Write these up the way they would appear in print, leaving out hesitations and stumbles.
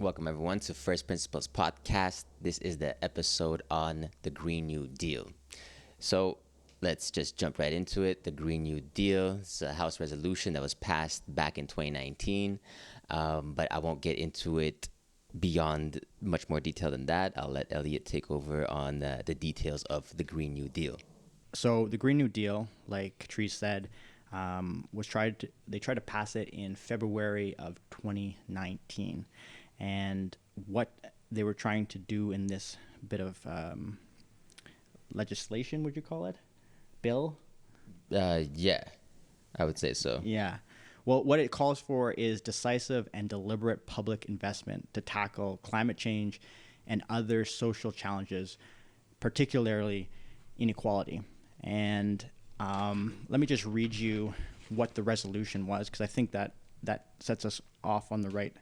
Welcome, everyone, to First Principles Podcast. This is the episode on the Green New Deal. So let's just jump right into it. The Green New Deal is a House resolution that was passed back in 2019, but I won't get into it beyond much more detail than that. I'll let Elliott take over on the details of the Green New Deal. So the Green New Deal, like Catrice said, they tried to pass it in February of 2019. And what they were trying to do in this bit of legislation, would you call it? Bill? Yeah, I would say so. Yeah. Well, what it calls for is decisive and deliberate public investment to tackle climate change and other social challenges, particularly inequality. And let me just read you what the resolution was, because I think that sets us off on the right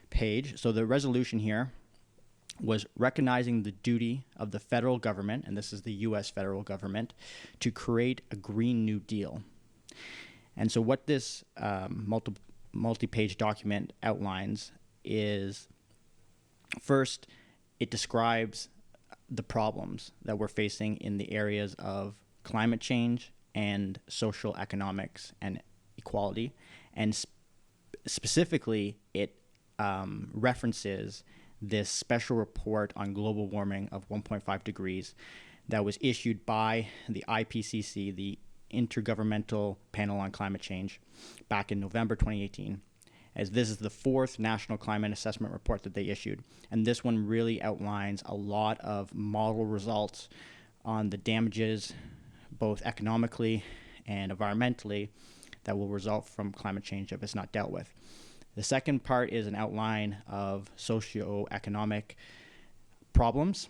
page. So the resolution here was recognizing the duty of the federal government, and this is the U.S. federal government, to create a Green New Deal. And so what this multi-page document outlines is, first, it describes the problems that we're facing in the areas of climate change and social economics and equality. And specifically, it references this special report on global warming of 1.5 degrees that was issued by the IPCC, the Intergovernmental Panel on Climate Change, back in November 2018, as this is the fourth National Climate Assessment Report that they issued. And this one really outlines a lot of model results on the damages, both economically and environmentally, that will result from climate change if it's not dealt with. The second part is an outline of socio-economic problems,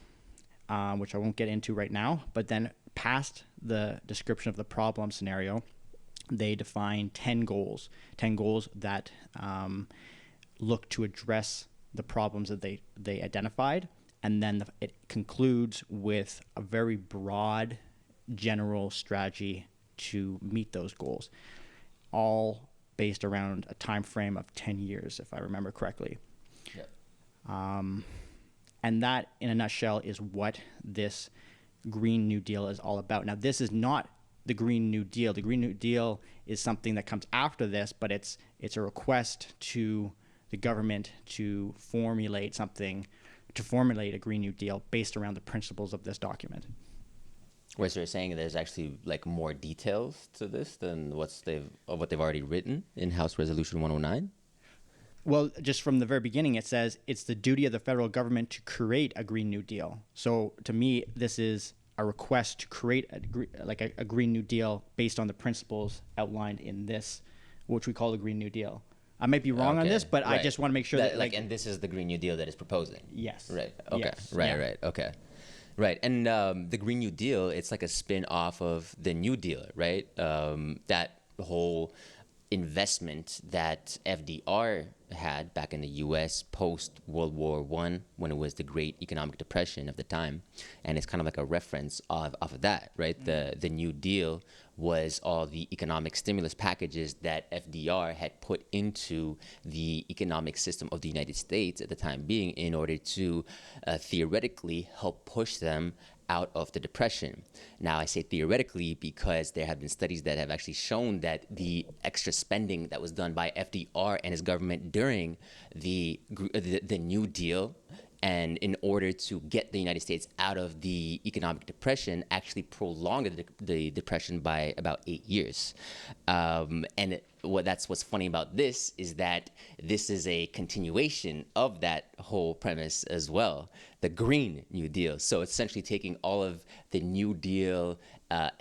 which I won't get into right now, but then past the description of the problem scenario, they define 10 goals that look to address the problems that they identified. And then it concludes with a very broad general strategy to meet those goals, all based around a time frame of 10 years, if I remember correctly. Yep. And that, in a nutshell, is what this Green New Deal is all about. Now, this is not the Green New Deal. The Green New Deal is something that comes after this, but it's a request to the government to formulate a Green New Deal based around the principles of this document. Where they're saying there's actually like more details to this than what they've already written in House Resolution 109? Well, just from the very beginning, it says it's the duty of the federal government to create a Green New Deal. So to me, this is a request to create a Green New Deal based on the principles outlined in this, which we call the Green New Deal. I might be wrong on this, but right. I just want to make sure that and this is the Green New Deal that is proposing. Yes. Right. Okay. Yes. Right. Yeah. Right. Okay. Right. And the Green New Deal, it's like a spin off of the New Deal, right? That whole investment that FDR had back in the U.S. post World War I, when it was the Great Economic Depression of the time. And it's kind of like a reference off of that, right? Mm-hmm. The New Deal was all the economic stimulus packages that FDR had put into the economic system of the United States at the time being, in order to theoretically help push them out of the Depression. Now, I say theoretically because there have been studies that have actually shown that the extra spending that was done by FDR and his government during the New Deal, and in order to get the United States out of the economic depression, actually prolonged the depression by about 8 years. What's funny about this is that this is a continuation of that whole premise as well, the Green New Deal. So it's essentially taking all of the New Deal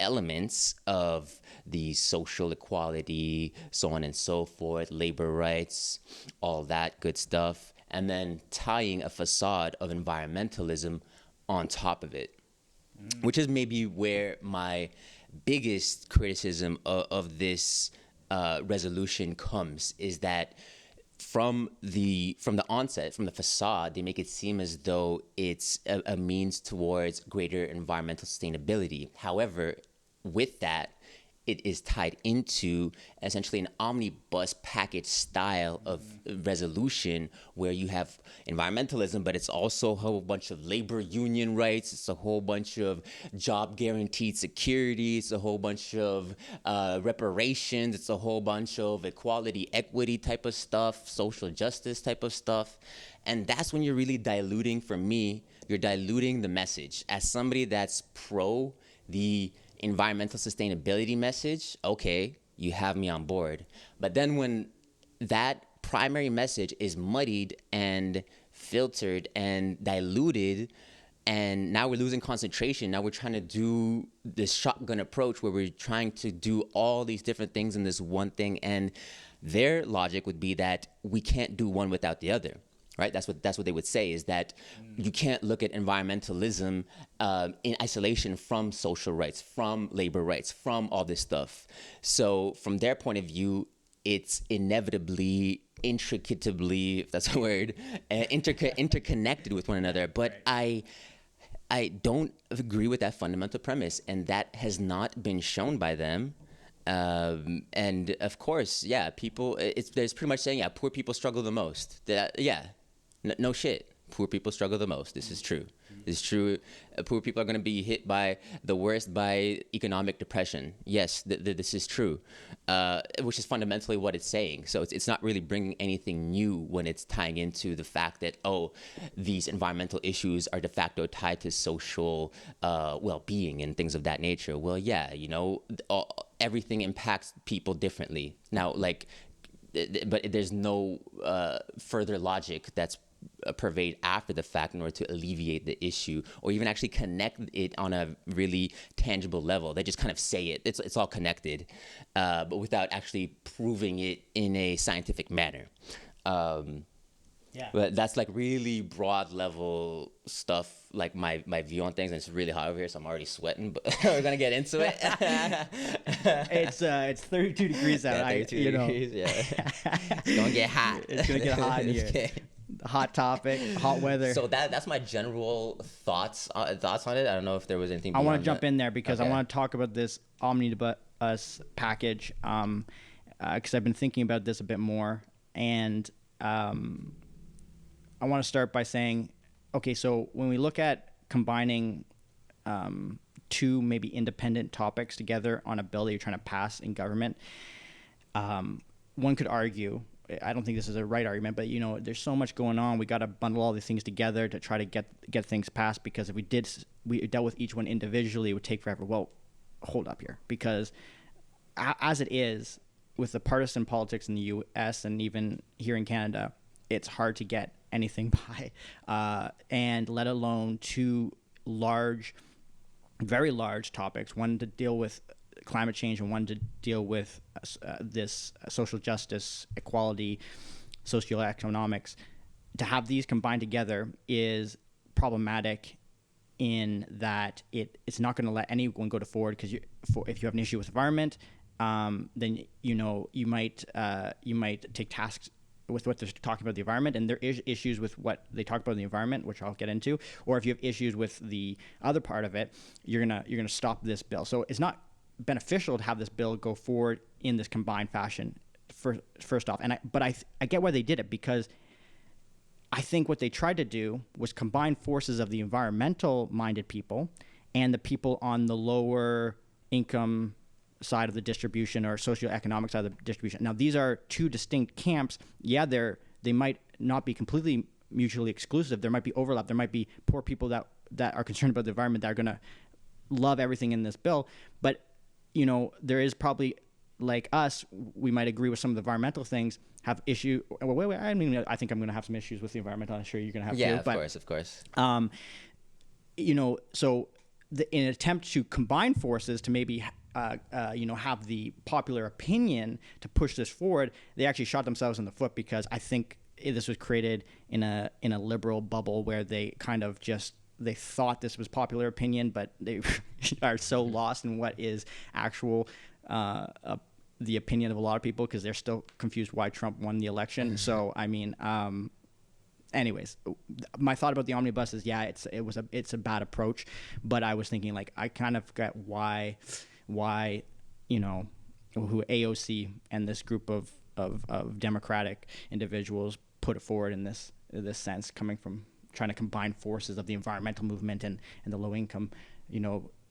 elements of the social equality, so on and so forth, labor rights, all that good stuff, and then tying a facade of environmentalism on top of it, which is maybe where my biggest criticism of this resolution comes, is that from the onset, from the facade, they make it seem as though it's a means towards greater environmental sustainability. However, with that, it is tied into essentially an omnibus package style of resolution where you have environmentalism, but it's also a whole bunch of labor union rights. It's a whole bunch of job guaranteed security. It's a whole bunch of reparations. It's a whole bunch of equality, equity type of stuff, social justice type of stuff. And that's when you're really diluting, for me, you're diluting the message. As somebody that's pro the environmental sustainability message, okay, you have me on board. But then when that primary message is muddied and filtered and diluted, and now we're losing concentration. Now we're trying to do this shotgun approach where we're trying to do all these different things in this one thing. And their logic would be that we can't do one without the other. Right, that's what they would say, is that you can't look at environmentalism in isolation from social rights, from labor rights, from all this stuff. So from their point of view, it's inevitably, intricately, if that's a word, interconnected with one another. But I don't agree with that fundamental premise, and that has not been shown by them. And of course, yeah, there's pretty much saying, yeah, poor people struggle the most. No shit. Poor people struggle the most. This is true. This is true. Poor people are going to be hit by the worst by economic depression. Yes, this is true, which is fundamentally what it's saying. So it's not really bringing anything new when it's tying into the fact that, these environmental issues are de facto tied to social well-being and things of that nature. Well, yeah, everything impacts people differently. Now, but there's no further logic that's pervade after the fact in order to alleviate the issue or even actually connect it on a really tangible level. They just kind of say it. It's all connected, but without actually proving it in a scientific manner. But that's really broad level stuff, my view on things, and it's really hot over here, so I'm already sweating, but we're gonna get into it. It's 32 degrees out. Yeah, 32 degrees, yeah. It's gonna get hot. It's gonna get hot in here. Hot topic, hot weather. So that's my general thoughts on it. I don't know if there was anything. I want to jump in there because I want to talk about this omnibus package, because I've been thinking about this a bit more, and I want to start by saying, okay, so when we look at combining two maybe independent topics together on a bill that you're trying to pass in government, one could argue, I don't think this is a right argument, but there's so much going on. We got to bundle all these things together to try to get things passed, because if we dealt with each one individually, it would take forever. Well, hold up here, because as it is with the partisan politics in the U.S. and even here in Canada, it's hard to get anything by, and let alone two very large topics, one to deal with climate change and one to deal with this social justice, equality, socioeconomics. To have these combined together is problematic in that it's not going to let anyone go forward, because if you have an issue with environment, then you might take tasks with what they're talking about the environment, and there is issues with what they talk about the environment, which I'll get into. Or if you have issues with the other part of it, you're gonna stop this bill. So it's not beneficial to have this bill go forward in this combined fashion. First off, but I get why they did it, because I think what they tried to do was combine forces of the environmental-minded people and the people on the lower income side of the distribution or socioeconomic side of the distribution. Now, these are two distinct camps. Yeah, they might not be completely mutually exclusive. There might be overlap. There might be poor people that are concerned about the environment that are going to love everything in this bill. But, there is probably, like us, we might agree with some of the environmental things, have issue. Wait, I think I'm going to have some issues with the environmental. I'm sure you're going to have too. Yeah, of course. So in an attempt to combine forces to maybe have the popular opinion to push this forward, they actually shot themselves in the foot, because I think this was created in a liberal bubble where they kind of they thought this was popular opinion, but they are so lost in what is actual the opinion of a lot of people, because they're still confused why Trump won the election. So anyways, my thought about the omnibus is, it's a bad approach, but I was thinking, I kind of got why who AOC and this group of democratic individuals put it forward in this sense, coming from trying to combine forces of the environmental movement and the low income,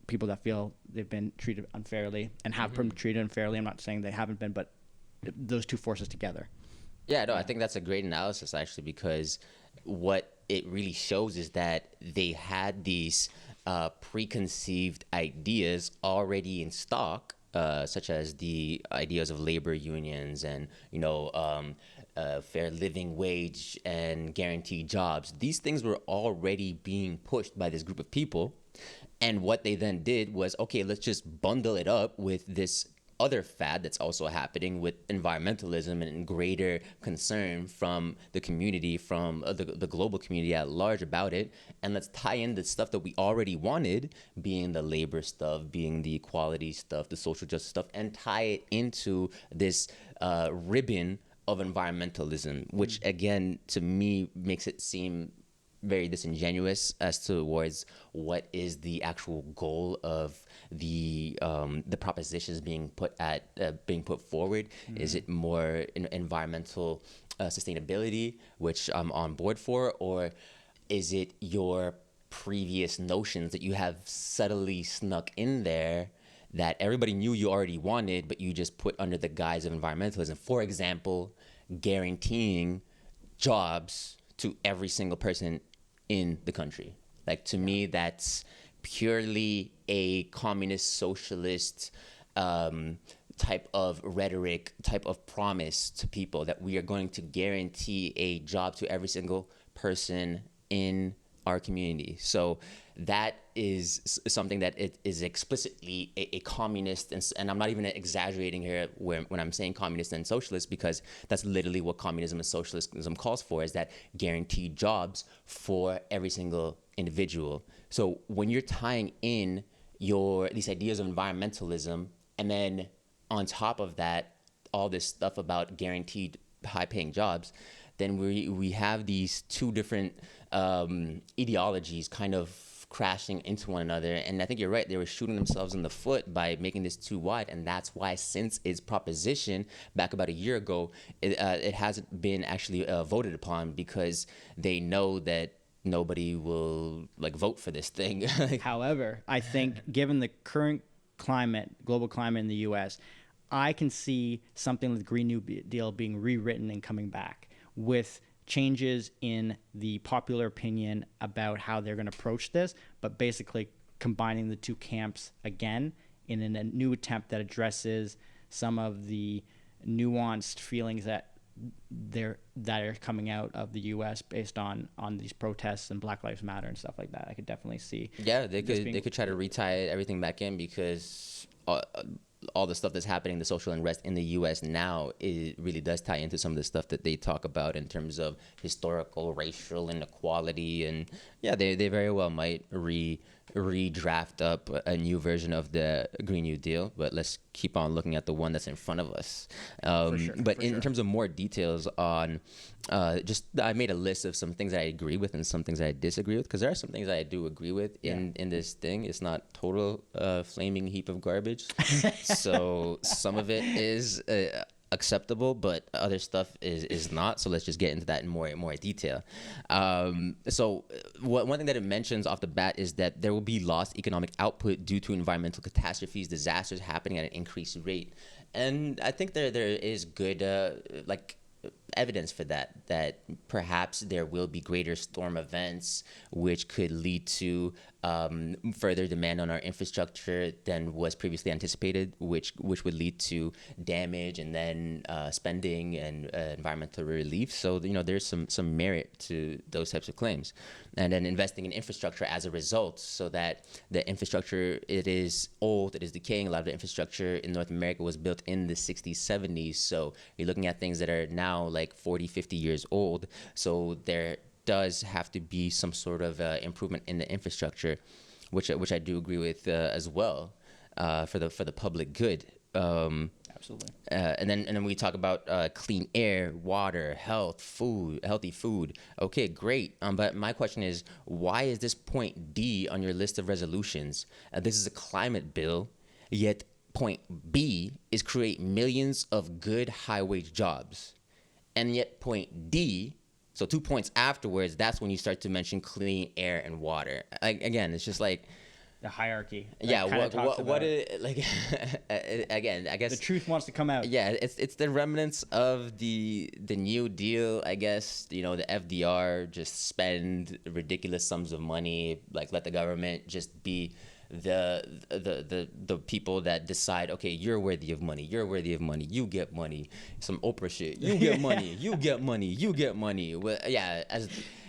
people that feel they've been treated unfairly and have been treated unfairly. I'm not saying they haven't been, but those two forces together. Yeah, no, I think that's a great analysis actually, because what it really shows is that they had these preconceived ideas already in stock, such as the ideas of labor unions and fair living wage and guaranteed jobs. These things were already being pushed by this group of people, and what they then did was, okay, let's just bundle it up with this other fad that's also happening with environmentalism and greater concern from the community, from the global community at large about it. And let's tie in the stuff that we already wanted, being the labor stuff, being the equality stuff, the social justice stuff, and tie it into this ribbon of environmentalism, which again, to me, makes it seem very disingenuous as towards what is the actual goal of the propositions being put forward. Is it more environmental sustainability, which I'm on board for, or is it your previous notions that you have subtly snuck in there that everybody knew you already wanted, but you just put under the guise of environmentalism? For example, guaranteeing jobs to every single person in the country. Like, to me, that's purely a communist socialist type of rhetoric, type of promise to people that we are going to guarantee a job to every single person in our community. So that is something that it is explicitly a communist, and I'm not even exaggerating here when I'm saying communist and socialist, because that's literally what communism and socialism calls for, is that guaranteed jobs for every single individual. So when you're tying in these ideas of environmentalism, and then on top of that, all this stuff about guaranteed high-paying jobs, then we have these two different ideologies kind of crashing into one another. And I think you're right, they were shooting themselves in the foot by making this too wide. And that's why, since its proposition back about a year ago, it hasn't been actually voted upon, because they know that nobody will vote for this thing. However, I think given the current global climate in the US, I can see something like the Green New Deal being rewritten and coming back with changes in the popular opinion about how they're going to approach this, but basically combining the two camps again in a new attempt that addresses some of the nuanced feelings that are coming out of the U.S. based on these protests and Black Lives Matter and stuff like that. I could definitely see. Yeah, they could try to retie everything back in, because all the stuff that's happening, the social unrest in the U.S. now, it really does tie into some of the stuff that they talk about in terms of historical racial inequality. And yeah, they very well might redraft up a new version of the Green New Deal, but let's keep on looking at the one that's in front of us. In terms of more details on I made a list of some things that I agree with and some things that I disagree with, because there are some things that I do agree with in this thing. It's not total flaming heap of garbage. So some of it is acceptable, but other stuff is not. So let's just get into that in more detail. So one thing that it mentions off the bat is that there will be lost economic output due to environmental catastrophes, disasters happening at an increased rate. And I think there is good evidence for that perhaps there will be greater storm events, which could lead to further demand on our infrastructure than was previously anticipated, which would lead to damage and then spending and environmental relief. So there's some merit to those types of claims, and then investing in infrastructure as a result, so that the infrastructure, it is old, it is decaying. A lot of the infrastructure in North America was built in the 60s, 70s. So you're looking at things that are now like 40, 50 years old. So there does have to be some sort of improvement in the infrastructure, which I do agree with as well, for the public good. Absolutely. And then we talk about clean air, water, healthy food. Okay, great. But my question is, why is this point D on your list of resolutions? This is a climate bill, yet point B is create millions of good high-wage jobs. And yet point D, so 2 points afterwards, that's when you start to mention clean air and water. Like, again, it's just like the hierarchy. Yeah, what it, like again, I guess the truth wants to come out. Yeah, it's the remnants of the New Deal, I guess. The FDR just spend ridiculous sums of money, like let the government just be the people that decide, okay, you're worthy of money, you get money, some Oprah shit, you get money, you get money, you get money. Well, yeah,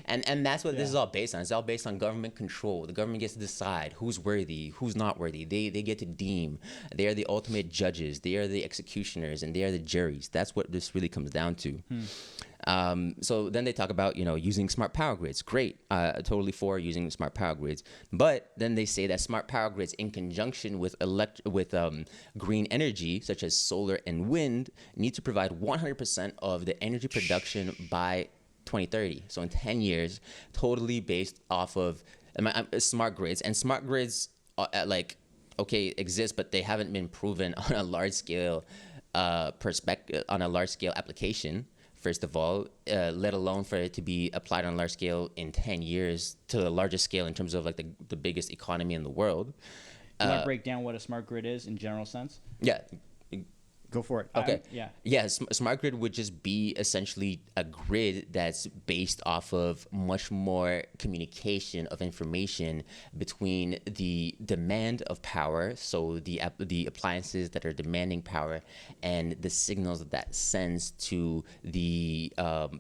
and that's what this is all based on. It's all based on government control. The government gets to decide who's worthy, who's not worthy. They get to deem. They are the ultimate judges. They are the executioners, and they are the juries. That's what this really comes down to. So then they talk about, using smart power grids. Great. Totally for using smart power grids. But then they say that smart power grids in conjunction with green energy, such as solar and wind, need to provide 100% of the energy production by 2030. So in 10 years, totally based off of smart grids. And smart grids, exist, but they haven't been proven on a large scale application. First of all, let alone for it to be applied on a large scale in 10 years to the largest scale in terms of like the biggest economy in the world. You want to break down what a smart grid is in general sense? Yeah. Go for it. Okay. Smart grid would just be essentially a grid that's based off of much more communication of information between the demand of power, so the appliances that are demanding power, and the signals that sends to the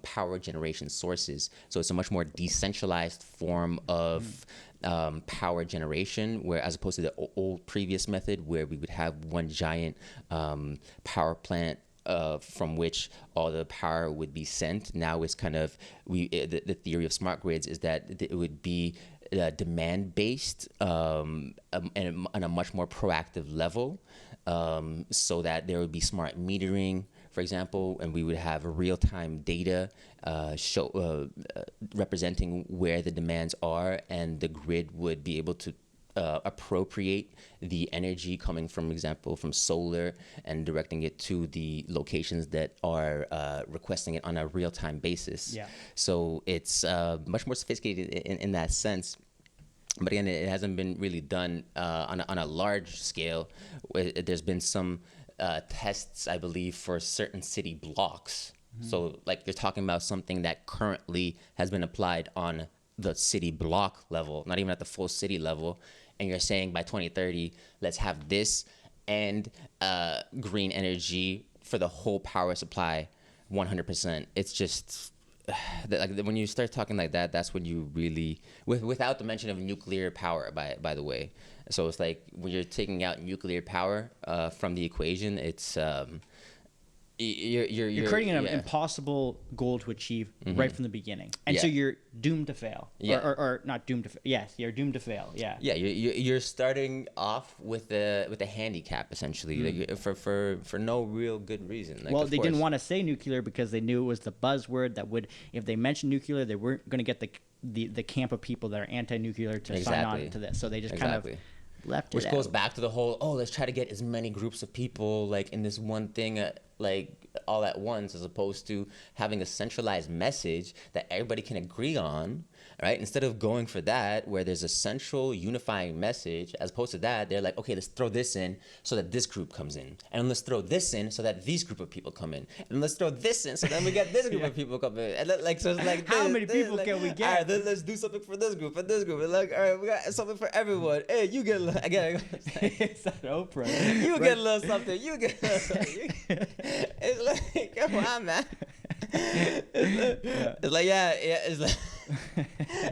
power generation sources. So it's a much more decentralized form of power generation, where as opposed to the old previous method where we would have one giant power plant from which all the power would be sent. Now it's kind of the theory of smart grids is that it would be demand based and on a much more proactive level, so that there would be smart metering, for example, and we would have real-time data representing where the demands are, and the grid would be able to appropriate the energy coming from solar and directing it to the locations that are requesting it on a real-time basis. Yeah. So it's much more sophisticated in that sense. But again, it hasn't been really done on a large scale. There's been some tests, I believe, for certain city blocks. Mm-hmm. So like you're talking about something that currently has been applied on the city block level, not even at the full city level. And you're saying by 2030, let's have this and green energy for the whole power supply 100%. It's just when you start talking like that, that's when you really, without the mention of nuclear power, by the way. So it's like when you're taking out nuclear power from the equation, it's you're creating an impossible goal to achieve right from the beginning, and so you're doomed to fail. Or not doomed to fail. Yes, you're doomed to fail. Yeah. Yeah, you're starting off with a handicap essentially, like, for no real good reason. Like, well, they didn't want to say nuclear because they knew it was the buzzword that would, if they mentioned nuclear, they weren't going to get the camp of people that are anti-nuclear to sign on to this. So they just kind of left it Which goes back to the whole, let's try to get as many groups of people like in this one thing all at once, as opposed to having a centralized message that everybody can agree on, right? Instead of going for that, where there's a central unifying message, as opposed to that, they're like, okay, let's throw this in so that this group comes in. And let's throw this in so that these group of people come in. And let's throw this in so then we get this group of people come in. And so it's like, how many people can we get? All right, then let's do something for this group, and this group. And like, all right, we got something for everyone. Hey, you get a little, again, it's not Oprah. You get a little something. You get a little something. It's like, come on, man. It's like, it's like,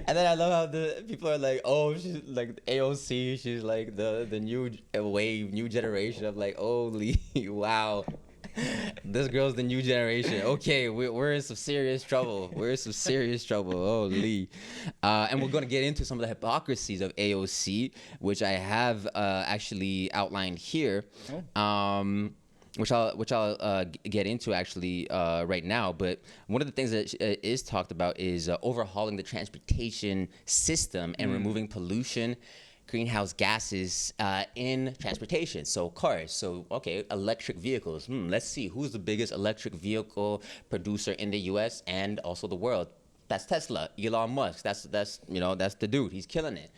and then I love how the people are like, she's like AOC, she's like the new wave, new generation of like, holy, wow, this girl's the new generation. Okay, we're in some serious trouble. Holy. And we're going to get into some of the hypocrisies of AOC, which I have actually outlined here. Which I'll get into actually right now. But one of the things that is talked about is overhauling the transportation system and removing pollution, greenhouse gases in transportation. So cars. So, okay, electric vehicles. Let's see who's the biggest electric vehicle producer in the U.S. and also the world. That's Tesla, Elon Musk. That's the dude. He's killing it.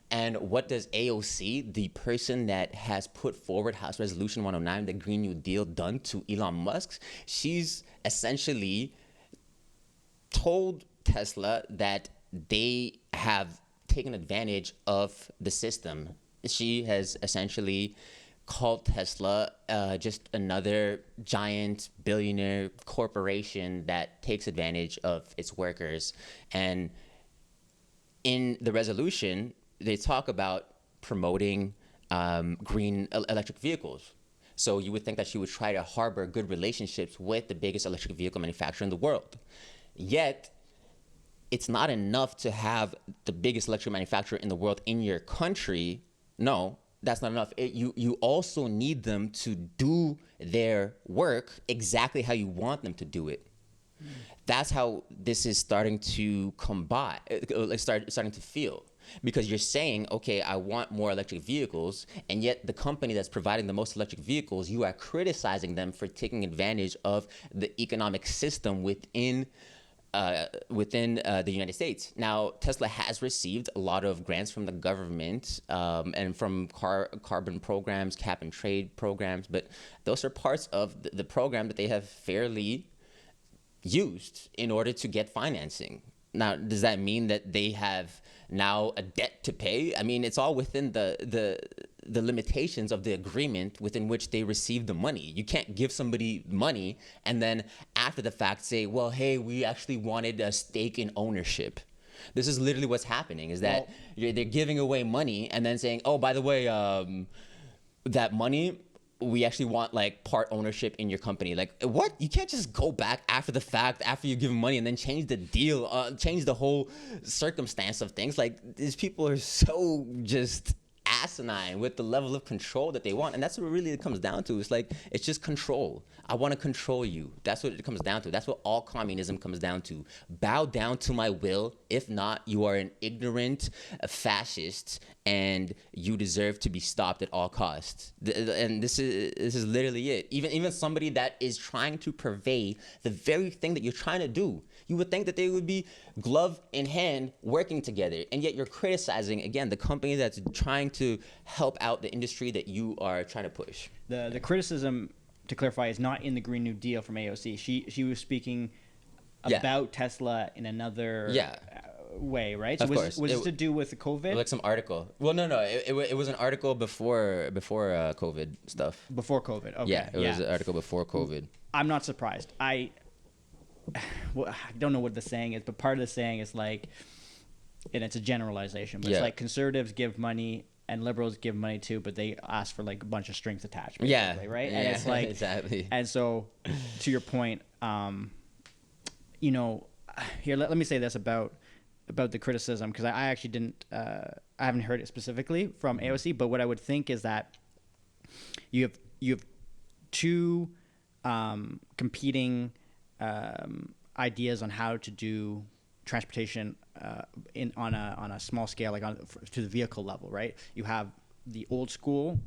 And what does AOC, the person that has put forward House Resolution 109, the Green New Deal, done to Elon Musk? She's essentially told Tesla that they have taken advantage of the system. She has essentially called Tesla just another giant billionaire corporation that takes advantage of its workers. And in the resolution, they talk about promoting green electric vehicles. So you would think that she would try to harbor good relationships with the biggest electric vehicle manufacturer in the world. Yet, it's not enough to have the biggest electric manufacturer in the world in your country. No, that's not enough. You also need them to do their work exactly how you want them to do it. That's how this is starting to starting to feel. Because you're saying, okay, I want more electric vehicles, and yet the company that's providing the most electric vehicles, you are criticizing them for taking advantage of the economic system within the United States. Now, Tesla has received a lot of grants from the government and from carbon programs, cap and trade programs, but those are parts of the program that they have fairly used in order to get financing. Now, does that mean that they have now a debt to pay? I mean, it's all within the limitations of the agreement within which they receive the money. You can't give somebody money and then after the fact say, well, hey, we actually wanted a stake in ownership. This is literally what's happening, is that they're giving away money and then saying, oh, by the way, that money, we actually want like part ownership in your company. Like, what? You can't just go back after the fact, after you give them money, and then change the deal, change the whole circumstance of things. Like, these people are so just asinine with the level of control that they want. And that's what really it comes down to. It's like, it's just control. I want to control you. That's what it comes down to. That's what all communism comes down to. Bow down to my will. If not, you are an ignorant fascist and you deserve to be stopped at all costs. And this is literally it. Even somebody that is trying to purvey the very thing that you're trying to do, you would think that they would be glove in hand working together. And yet you're criticizing, again, the company that's trying to help out the industry that you are trying to push. The criticism, to clarify, is not in the Green New Deal from AOC. She was speaking about Tesla in another way, right? So of course. Was it to do with the COVID? Like some article. Well, no. It was an article before COVID stuff. Before COVID, okay. Yeah, it was an article before COVID. I'm not surprised. I don't know what the saying is, but part of the saying is like, and it's a generalization, but it's like conservatives give money and liberals give money too, but they ask for like a bunch of strings attached, basically, right? And it's like, exactly. And so, to your point, here let me say this about the criticism, because I actually didn't, I haven't heard it specifically from AOC, but what I would think is that you have two competing ideas on how to do transportation on a small scale, like to the vehicle level, right? You have the old school,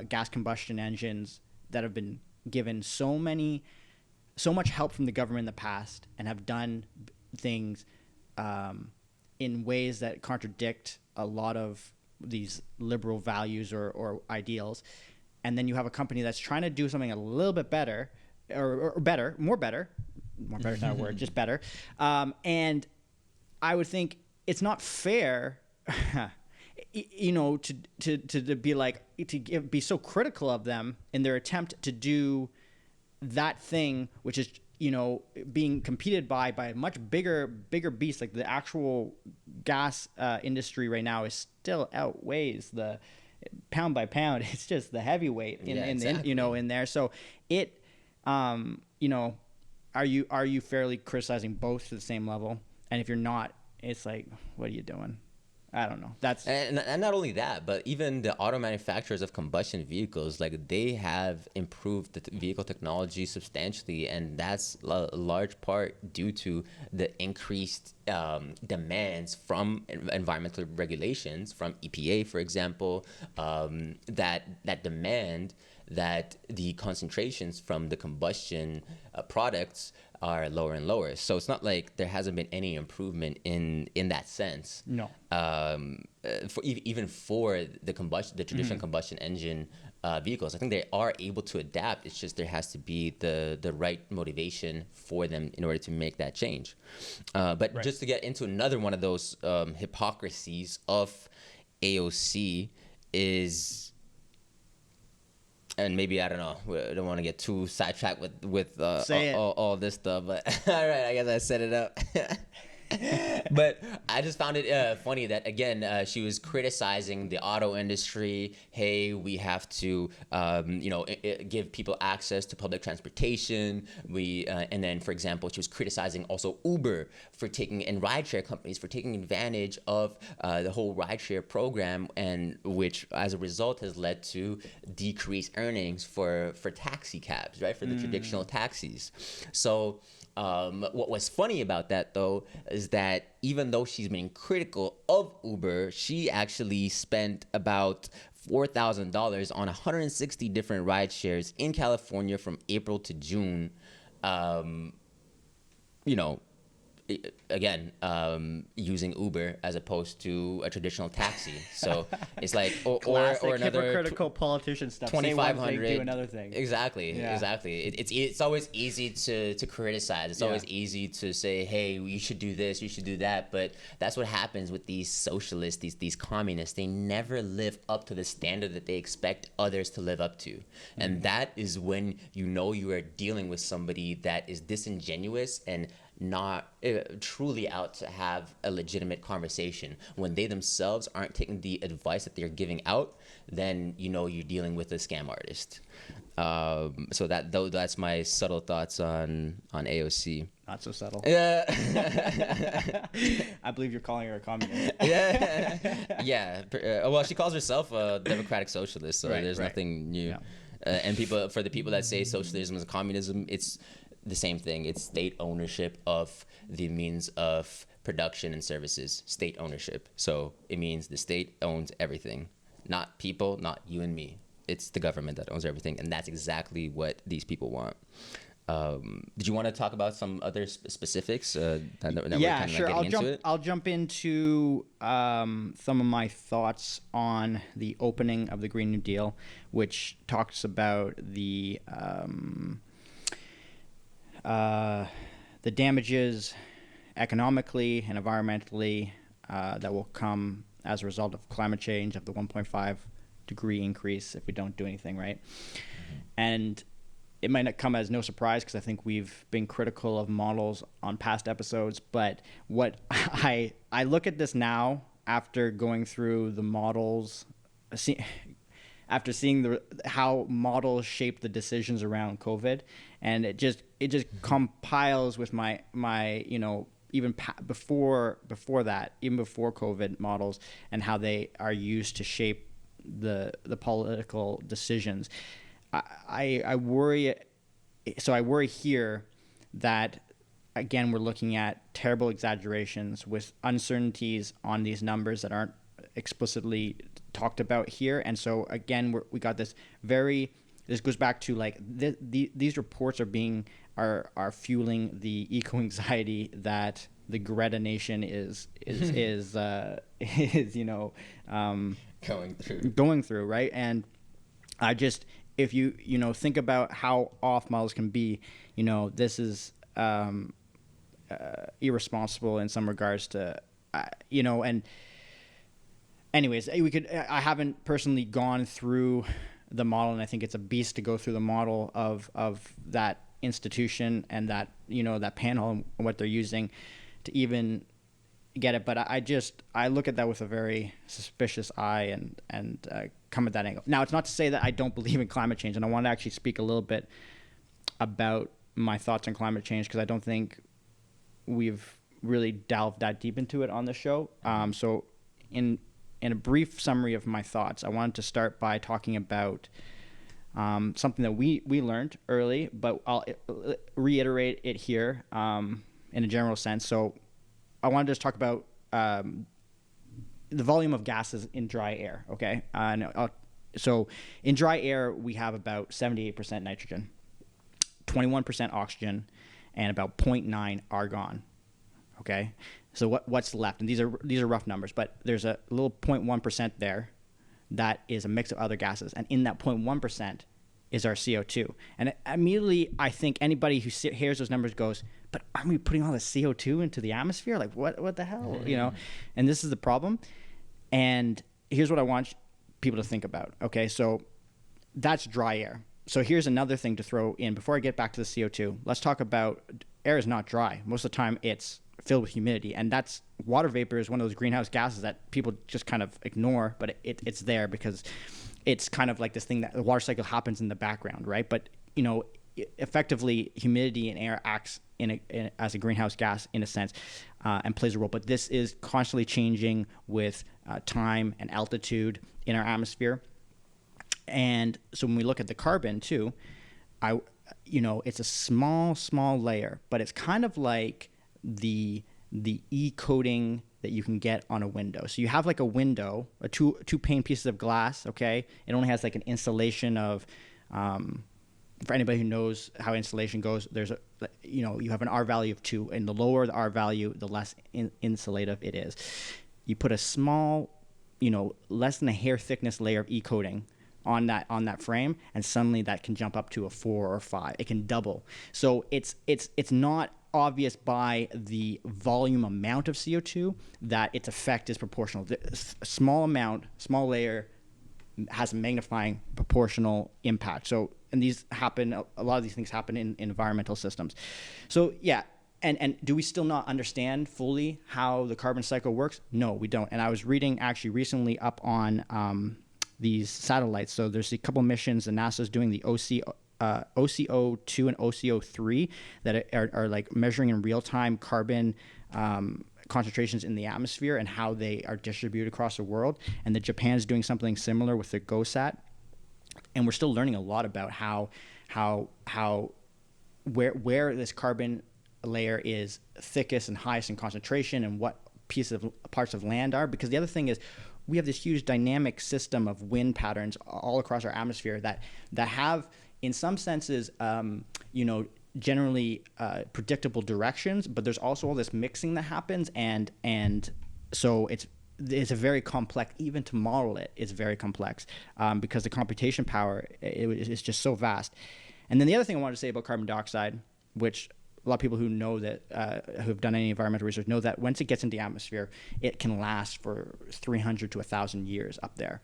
gas combustion engines that have been given so much help from the government in the past and have done things in ways that contradict a lot of these liberal values or ideals. And then you have a company that's trying to do something a little bit better, or better, more better is not a word, just better. And I would think it's not fair, to be like, be so critical of them in their attempt to do that thing, which is, being competed by a much bigger beast. Like the actual gas industry right now is still outweighs the pound by pound. It's just the heavyweight in there. So it, are you fairly criticizing both to the same level? And if you're not, it's like, what are you doing? I don't know. That's And not only that, but even the auto manufacturers of combustion vehicles, like they have improved the vehicle technology substantially, and that's a large part due to the increased demands from environmental regulations, from EPA, for example, that demand that the concentrations from the combustion products are lower and lower. So it's not like there hasn't been any improvement in that sense. no. Even for the traditional combustion engine vehicles, I think they are able to adapt. It's just there has to be the right motivation for them in order to make that change. But Right. just to get into another one of those hypocrisies of AOC is, and maybe I don't know. I don't want to get too sidetracked with Say it. all this stuff, but all right, I guess I set it up. But I just found it funny that again she was criticizing the auto industry. Hey, we have to give people access to public transportation. And then for example, she was criticizing also Uber for taking and rideshare companies for taking advantage of the whole rideshare program, and which as a result has led to decreased earnings for taxi cabs, right, for the traditional taxis. So what was funny about that, though, is that even though she's been critical of Uber, she actually spent about $4,000 on 160 different ride shares in California from April to June. Um, you know, again, using Uber as opposed to a traditional taxi. So it's like, or Classic another hypocritical politician stuff. Say one thing, 2,500. do another thing. Exactly, Yeah. exactly. It's always easy to criticize. It's always easy to say, hey, you should do this, you should do that. But that's what happens with these socialists, these communists. They never live up to the standard that they expect others to live up to. And that is when you know you are dealing with somebody that is disingenuous and not truly out to have a legitimate conversation. When they themselves aren't taking the advice that they're giving out, then you know you're dealing with a scam artist. So that's my subtle thoughts on AOC. Not so subtle. Yeah. I believe you're calling her a communist. Yeah. Well, she calls herself a democratic socialist, so Right, there's right. nothing new. Yeah. And for the people that say socialism is communism, it's the same thing. It's state ownership of the means of production and services. State ownership. So it means the state owns everything, not people, not you and me. It's the government that owns everything, and that's exactly what these people want. Did you want to talk about some other specifics? That Yeah, we're sure. getting into it? I'll jump into some of my thoughts on the opening of the Green New Deal, which talks about the damages economically and environmentally that will come as a result of climate change, of the 1.5 degree increase if we don't do anything, right? And it might not come as no surprise because I think we've been critical of models on past episodes, but what I look at this now after going through the models, after seeing how models shape the decisions around COVID, and it just compiles with my even before that, even before COVID models and how they are used to shape the political decisions. I worry. So I worry here that again we're looking at terrible exaggerations with uncertainties on these numbers that aren't explicitly talked about here, and so again we got this very. This goes back to like these reports are fueling the eco anxiety that the Greta Nation is going through, right? And I just, if you think about how off models can be, this is irresponsible in some regards to and anyways, I haven't personally gone through the model, and I think it's a beast to go through the model of that institution and that that panel and what they're using to even get it. But I look at that with a very suspicious eye and come at that angle. Now, it's not to say that I don't believe in climate change, and I want to actually speak a little bit about my thoughts on climate change because I don't think we've really delved that deep into it on the show. So in a brief summary of my thoughts, I wanted to start by talking about something that we learned early, but I'll reiterate it here in a general sense. So I wanted to just talk about the volume of gases in dry air, okay? So in dry air, we have about 78% nitrogen, 21% oxygen, and about 0.9 argon, okay? So what's left? And these are rough numbers, but there's a little 0.1% there that is a mix of other gases. And in that 0.1% is our CO2. And immediately, I think anybody who hears those numbers goes, but aren't we putting all the CO2 into the atmosphere? Like, what the hell, you know? And this is the problem. And here's what I want people to think about, okay? So that's dry air. So here's another thing to throw in. Before I get back to the CO2, let's talk about air is not dry. Most of the time, it's filled with humidity. And that's water vapor is one of those greenhouse gases that people just kind of ignore, but it's there because it's kind of like this thing that the water cycle happens in the background, right? But, you know, effectively, humidity in air acts as a greenhouse gas in a sense and plays a role. But this is constantly changing with time and altitude in our atmosphere. And so when we look at the carbon too, it's a small layer, but it's kind of like the e-coating that you can get on a window. So you have like a window, two pane pieces of glass, okay? It only has like an insulation of, for anybody who knows how insulation goes, you have an R value of 2, and the lower the R value, the less insulative it is. You put a small, less than a hair thickness layer of e-coating on that frame, and suddenly that can jump up to a 4 or 5. It can double. So it's not obvious by the volume amount of CO2 that its effect is proportional. A small layer has a magnifying proportional impact. So, and a lot of these things happen in environmental systems. So yeah, and do we still not understand fully how the carbon cycle works? No, we don't. And I was reading actually recently up on these satellites. So there's a couple missions that NASA's doing, the OCO2 and OCO3, that are like measuring in real time carbon concentrations in the atmosphere and how they are distributed across the world. And the Japan's doing something similar with the GOSAT. And we're still learning a lot about where this carbon layer is thickest and highest in concentration, and what parts of land are. Because the other thing is, we have this huge dynamic system of wind patterns all across our atmosphere that have, in some senses, generally predictable directions, but there's also all this mixing that happens, and so it's a very complex. Even to model it's very complex because the computation power is just so vast. And then the other thing I wanted to say about carbon dioxide, which a lot of people who know that, who have done any environmental research, know that once it gets into the atmosphere, it can last for 300 to 1,000 years up there.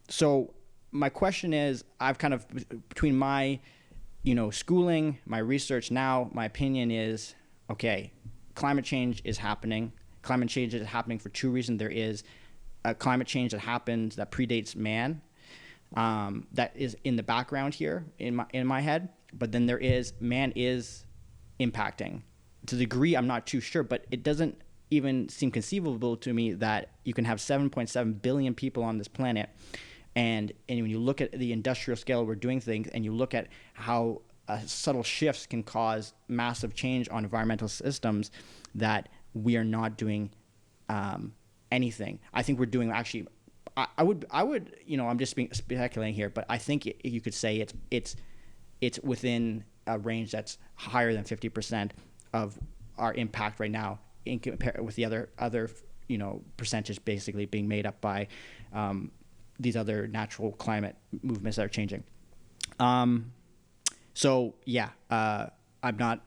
So my question is, I've kind of, between my, schooling, my research now, my opinion is, okay, climate change is happening. Climate change is happening for two reasons. There is a climate change that happens that predates man, that is in the background here in my head. But then man is impacting. To the degree I'm not too sure, but it doesn't even seem conceivable to me that you can have 7.7 billion people on this planet, and when you look at the industrial scale we're doing things, and you look at how subtle shifts can cause massive change on environmental systems, that we are not doing anything. I think we're doing, actually, I would I'm just speculating here, but I think you could say it's within a range that's higher than 50% of our impact right now, in compare with the other percentage basically being made up by these other natural climate movements that are changing. So yeah, I'm not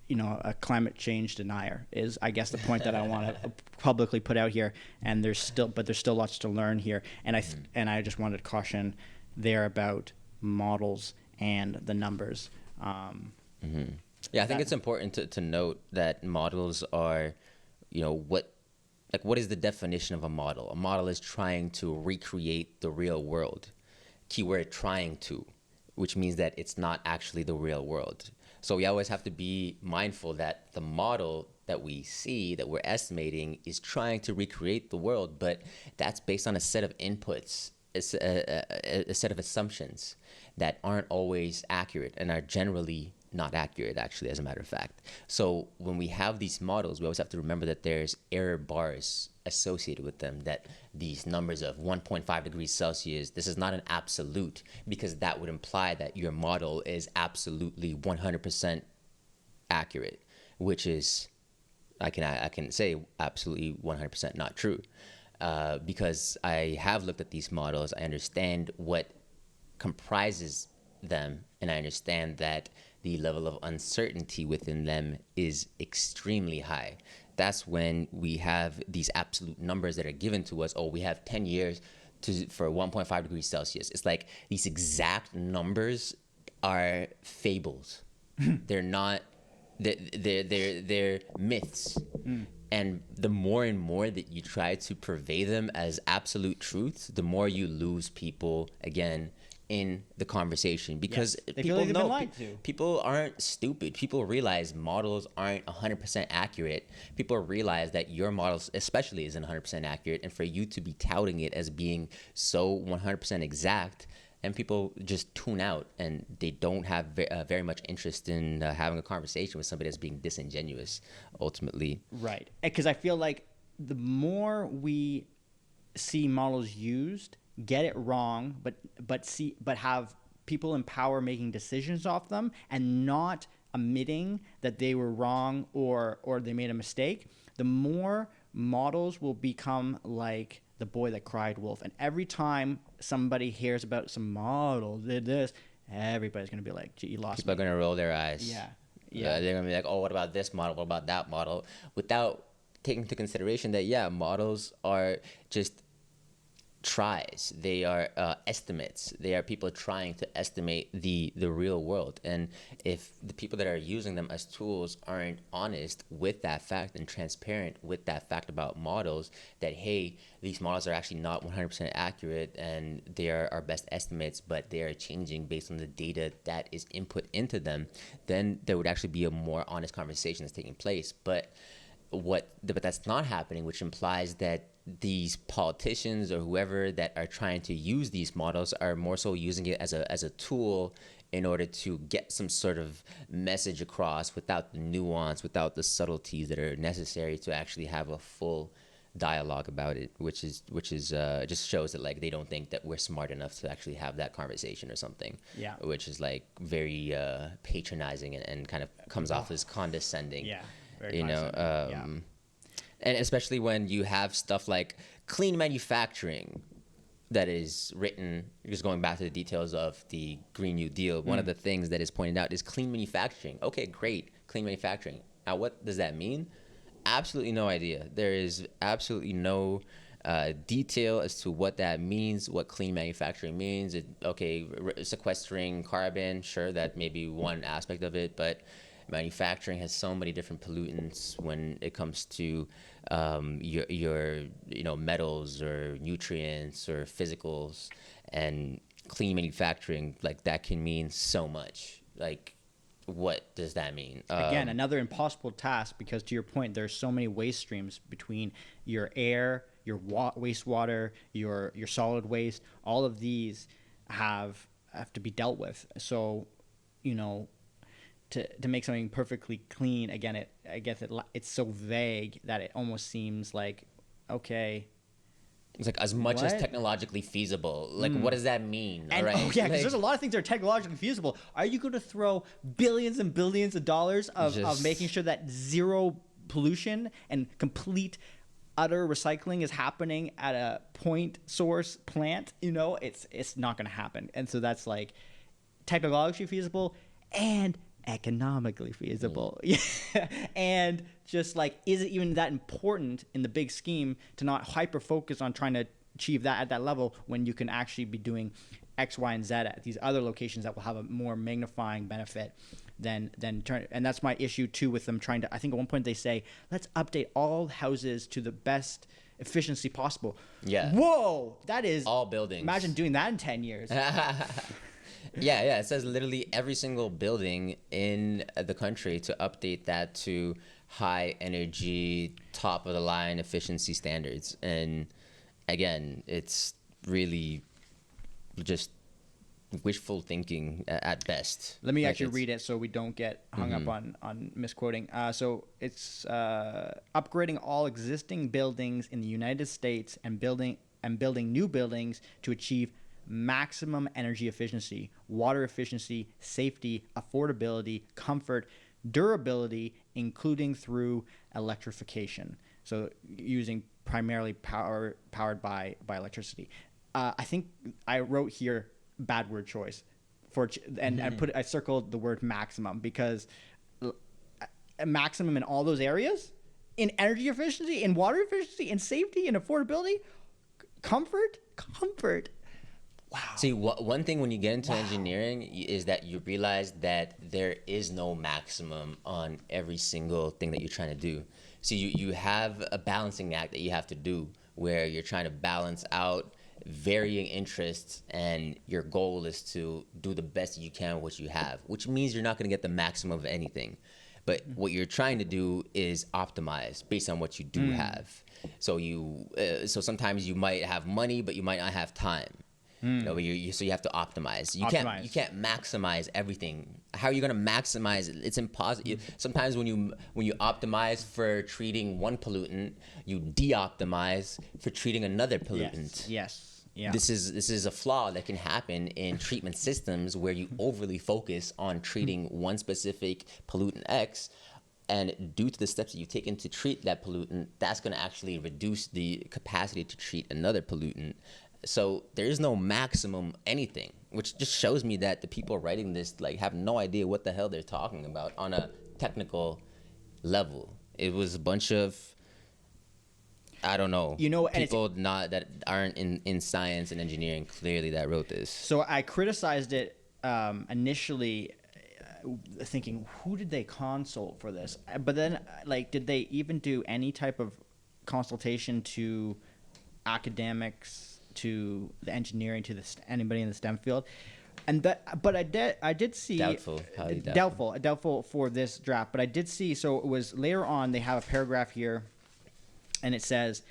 a climate change denier, is I guess the point that I want to publicly put out here. And there's still lots to learn here. And I just wanted to caution there about models and the numbers. Yeah, I think it's important to note that models are, what is the definition of a model? A model is trying to recreate the real world. Keyword trying to, which means that it's not actually the real world. So we always have to be mindful that the model that we see, that we're estimating, is trying to recreate the world, but that's based on a set of inputs, a set of assumptions that aren't always accurate and are generally not accurate, actually, as a matter of fact. So when we have these models, we always have to remember that there's error bars associated with them, that these numbers of 1.5 degrees Celsius, this is not an absolute, because that would imply that your model is absolutely 100% accurate, which is, I can say absolutely 100% not true. Because I have looked at these models, I understand what comprises them, and I understand that the level of uncertainty within them is extremely high. That's when we have these absolute numbers that are given to us. Oh, we have 10 years for 1.5 degrees Celsius. It's like these exact numbers are fables. They're not. They're myths. And the more and more that you try to purvey them as absolute truths, the more you lose people, again, in the conversation, because people know people aren't stupid. People realize models aren't 100% accurate. People realize that your models especially isn't 100% accurate, and for you to be touting it as being so 100% exact, and people just tune out, and they don't have very much interest in having a conversation with somebody that's being disingenuous ultimately. Right, because I feel like the more we see models used, get it wrong, but have people in power making decisions off them and not admitting that they were wrong or they made a mistake, the more models will become like the boy that cried wolf. And every time somebody hears about some model did this, everybody's gonna be like, "Gee, you lost." People are gonna roll their eyes. Yeah. They're gonna be like, "Oh, what about this model? What about that model?" Without taking into consideration that models are just tries. They are estimates. They are people trying to estimate the real world. And if the people that are using them as tools aren't honest with that fact and transparent with that fact about models, that hey, these models are actually not 100% accurate and they are our best estimates, but they are changing based on the data that is input into them, then there would actually be a more honest conversation that's taking place. But that's not happening, which implies that these politicians or whoever that are trying to use these models are more so using it as a tool in order to get some sort of message across without the nuance, without the subtleties that are necessary to actually have a full dialogue about it, which is just shows that like they don't think that we're smart enough to actually have that conversation or something. Yeah. Which is like very patronizing and kind of comes off as condescending. Yeah. You know, and especially when you have stuff like clean manufacturing that is written, just going back to the details of the Green New Deal, one of the things that is pointed out is clean manufacturing. Okay, great, clean manufacturing. Now, what does that mean? Absolutely no idea. There is absolutely no detail as to what that means, what clean manufacturing means. Sequestering carbon, sure, that may be one aspect of it, but manufacturing has so many different pollutants when it comes to your metals or nutrients or physicals, and clean manufacturing, like that can mean so much. Like, what does that mean? Again, another impossible task, because to your point, there's so many waste streams between your air, your wastewater, your solid waste. All of these have to be dealt with. So, to make something perfectly clean, again, it's so vague that it almost seems like, okay, it's like as much as technologically feasible. Like, what does that mean? And, all right? Because there's a lot of things that are technologically feasible. Are you going to throw billions and billions of dollars of making sure that zero pollution and complete utter recycling is happening at a point source plant? It's not going to happen. And so that's like technologically feasible and economically feasible. And just like, is it even that important in the big scheme to not hyper focus on trying to achieve that at that level, when you can actually be doing X, Y, and Z at these other locations that will have a more magnifying benefit than turn. And that's my issue too with them trying to, I think at one point they say, let's update all houses to the best efficiency possible. Yeah. Whoa, that is all buildings. Imagine doing that in 10 years. Yeah. It says literally every single building in the country to update that to high energy, top of the line efficiency standards. And again, it's really just wishful thinking at best. Let me Like, actually it's- read it so we don't get hung up on misquoting. So it's upgrading all existing buildings in the United States and building new buildings to achieve maximum energy efficiency, water efficiency, safety, affordability, comfort, durability, including through electrification. So using primarily powered by electricity. I think I wrote here bad word choice and I circled the word maximum because a maximum in all those areas, in energy efficiency, in water efficiency, in safety, in affordability, comfort. Wow. See, one thing when you get into engineering is that you realize that there is no maximum on every single thing that you're trying to do. So you have a balancing act that you have to do where you're trying to balance out varying interests, and your goal is to do the best you can with what you have, which means you're not going to get the maximum of anything. But what you're trying to do is optimize based on what you do have. So so sometimes you might have money, but you might not have time. You know, so you have to optimize. You can't maximize everything. How are you going to maximize it? It's impossible. Sometimes when you optimize for treating one pollutant, you de-optimize for treating another pollutant. Yes. Yeah. This is a flaw that can happen in treatment systems where you overly focus on treating one specific pollutant X, and due to the steps that you've taken to treat that pollutant, that's going to actually reduce the capacity to treat another pollutant. So there is no maximum anything, which just shows me that the people writing this have no idea what the hell they're talking about on a technical level. It was a bunch of, I don't know, people that aren't in science and engineering clearly that wrote this. So I criticized it initially, thinking, who did they consult for this? But then, did they even do any type of consultation to academics, to the engineering, to anybody in the STEM field? But I did see doubtful for this draft. But I did see. So it was later on. They have a paragraph here, and it says,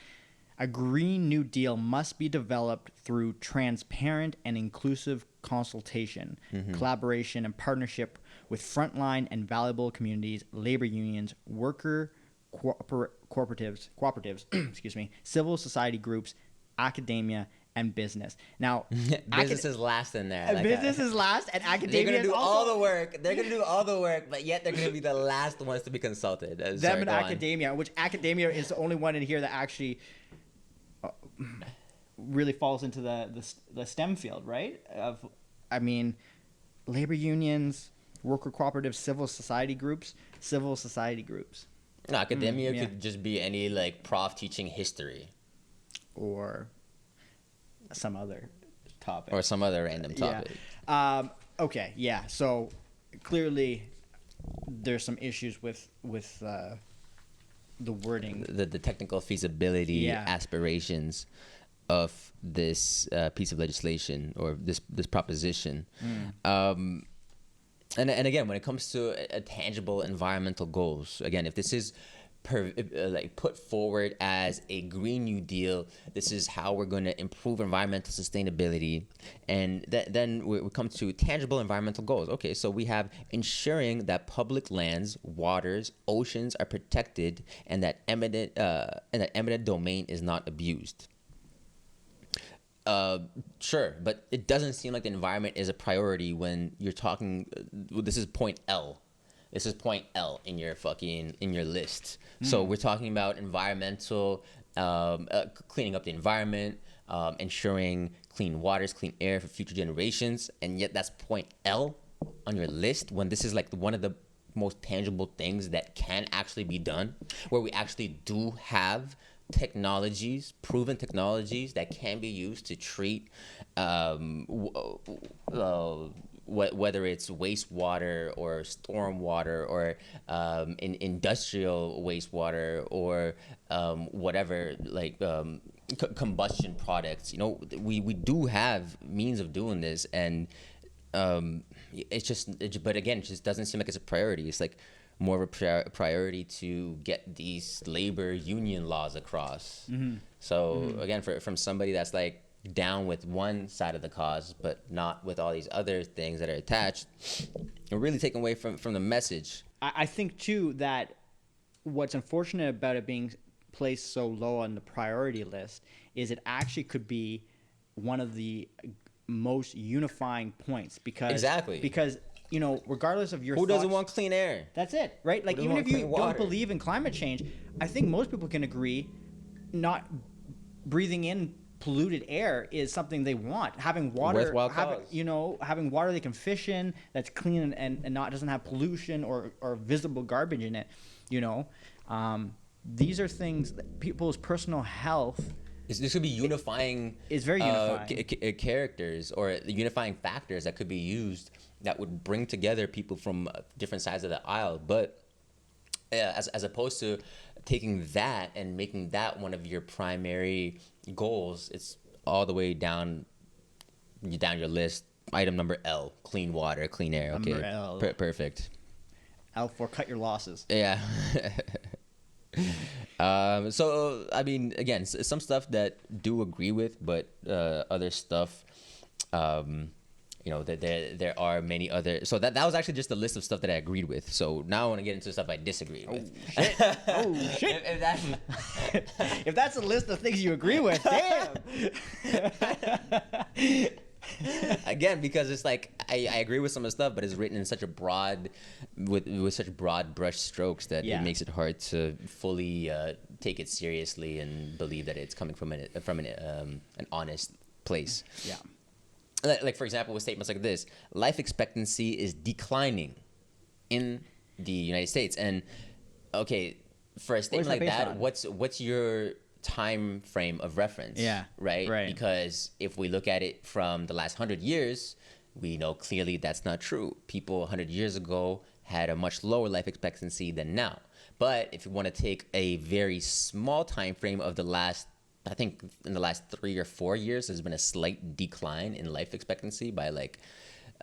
"A Green New Deal must be developed through transparent and inclusive consultation, collaboration, and partnership with frontline and valuable communities, labor unions, worker cooperatives, excuse me, civil society groups, academia, and business." Now, business is last in there. Business is last, and academia. They're gonna do also, all the work. They're gonna do all the work, but yet they're gonna be the last ones to be consulted. Them and academia, which academia is the only one in here that actually really falls into the STEM field, right? Labor unions, worker cooperatives, civil society groups. No, academia could just be any prof teaching history, or some other topic, or some other random topic. Yeah. Okay. Yeah. So clearly, there's some issues with the wording, the technical feasibility aspirations of this piece of legislation or this proposition. And again, when it comes to tangible environmental goals, again, if this is put forward as a Green New Deal, this is how we're going to improve environmental sustainability, and then we come to tangible environmental goals. Okay, so we have ensuring that public lands, waters, oceans are protected, and that eminent domain is not abused. Sure, but it doesn't seem like the environment is a priority when you're talking. This is point L. This is point L in your list. So we're talking about environmental, cleaning up the environment, ensuring clean waters, clean air for future generations, and yet that's point L on your list when this is one of the most tangible things that can actually be done, where we actually do have proven technologies that can be used to treat whether it's wastewater or stormwater or industrial wastewater or whatever, combustion products. We do have means of doing this, and but again, it just doesn't seem like it's a priority. It's more of a priority to get these labor union laws across. So again, from somebody that's like down with one side of the cause, but not with all these other things that are attached, we're really taking away from the message. I think too that what's unfortunate about it being placed so low on the priority list is it actually could be one of the most unifying points because regardless of your who doesn't thoughts, want clean air? that's it, right? Like, even if you don't believe in climate change, I think most people can agree not breathing in polluted air is something they want. Having water, having water they can fish in that's clean and not doesn't have pollution or visible garbage in it. These are things that people's personal health. This could be unifying. It's very unifying. Characters or unifying factors that could be used that would bring together people from different sides of the aisle. But as opposed to taking that and making that one of your primary goals, it's all the way down your list. Item number L: clean water, clean air. Okay, Number L. Perfect. L for cut your losses. Yeah. So I mean, again, some stuff that do agree with, but other stuff, that there are many other. So that was actually just a list of stuff that I agreed with. So now I want to get into stuff I disagreed with. Oh shit! If that's a list of things you agree with, damn. Again, because it's like I agree with some of the stuff, but it's written in such a with such broad brush strokes that it makes it hard to fully take it seriously and believe that it's coming from an honest place. Yeah. Like for example, with statements like this: life expectancy is declining in the United States, and okay, for a statement like that, what's your time frame of reference? Right. Because if we look at it from the last 100 years, we know clearly that's not true. People 100 years ago had a much lower life expectancy than now. But if you want to take a very small time frame of the last, I think in the last 3 or 4 years, there's been a slight decline in life expectancy by like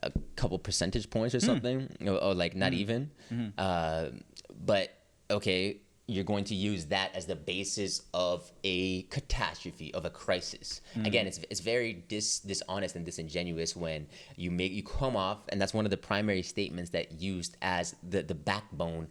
a couple percentage points or something, or like not even. But okay, you're going to use that as the basis of a catastrophe, of a crisis. Again, it's very dishonest and disingenuous when you come off, and that's one of the primary statements that used as the backbone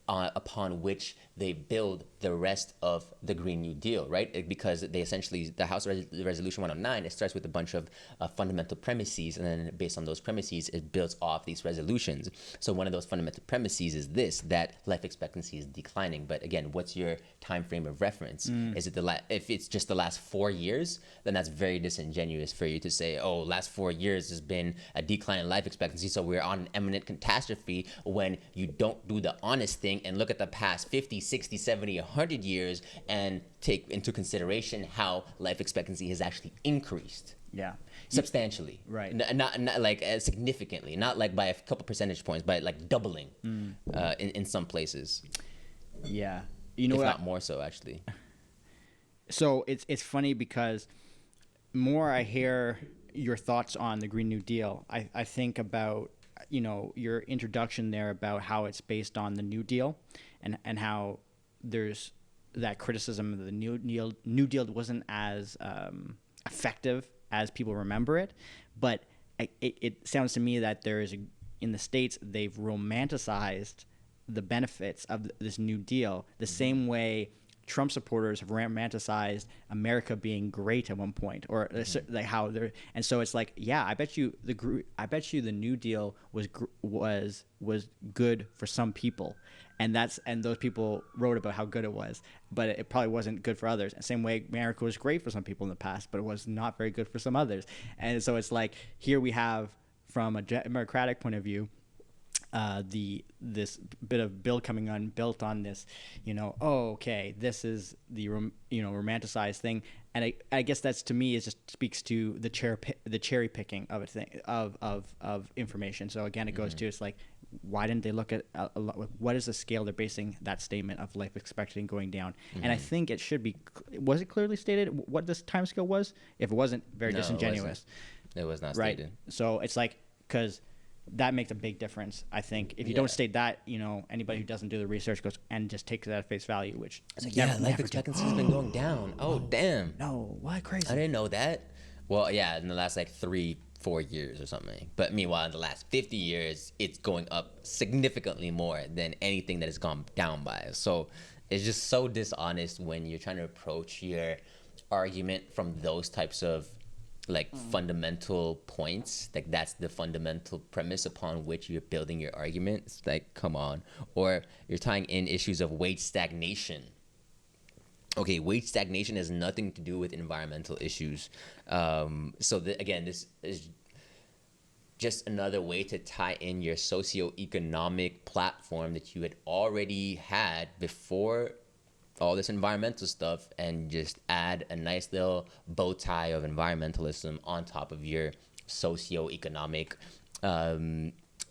upon which they build the rest of the Green New Deal, right? Because they essentially, the House Resolution 109, it starts with a bunch of fundamental premises, and then based on those premises, it builds off these resolutions. So one of those fundamental premises is this, that life expectancy is declining. But again, what's your time frame of reference? Is it if it's just the last 4 years, then that's very disingenuous for you to say, oh, last 4 years has been a decline in life expectancy, so we're on an imminent catastrophe, when you don't do the honest thing and look at the past 50, 60, 70, 100 years and take into consideration how life expectancy has actually increased. Yeah. Substantially. Right. Not like significantly, not like by a couple percentage points, but like doubling in some places. Yeah. If not more so, actually. So it's funny because more I hear your thoughts on the Green New Deal, I think about your introduction there about how it's based on the New Deal and how there's that criticism of the New Deal wasn't as effective as people remember it. But it sounds to me that in the States, they've romanticized the benefits of this New Deal the same way Trump supporters have romanticized America being great at one point, or like how they're, and so it's like, yeah, I bet you the New Deal was good for some people, and those people wrote about how good it was, but it probably wasn't good for others. And same way, America was great for some people in the past, but it was not very good for some others. And so it's like, here we have, from a democratic point of view, this bit of bill coming on built on this, this is the romanticized thing, and I guess that's, to me, it just speaks to the cherry picking of a thing of information. So again, it goes to, it's like, why didn't they look at what is the scale they're basing that statement of life expectancy going down? And I think it should be, was it clearly stated what this time scale was? If it wasn't, very disingenuous. It was not stated. So it's like, because that makes a big difference. I think if you Yeah. don't state that, anybody who doesn't do the research goes and just takes that at face value, which It's like, yeah, life expectancy has been going down. Oh, damn. No, what? Crazy. I didn't know that. Well, yeah, in the last like 3-4 years or something. But meanwhile, in the last 50 years, it's going up significantly more than anything that has gone down by. So it's just so dishonest when you're trying to approach your argument from those types of like fundamental points. Like that's the fundamental premise upon which you're building your argument. It's like, come on. Or you're tying in issues of wage stagnation. Okay, wage stagnation has nothing to do with environmental issues. Again, this is just another way to tie in your socio-economic platform that you had already had before all this environmental stuff, and just add a nice little bow tie of environmentalism on top of your socio-economic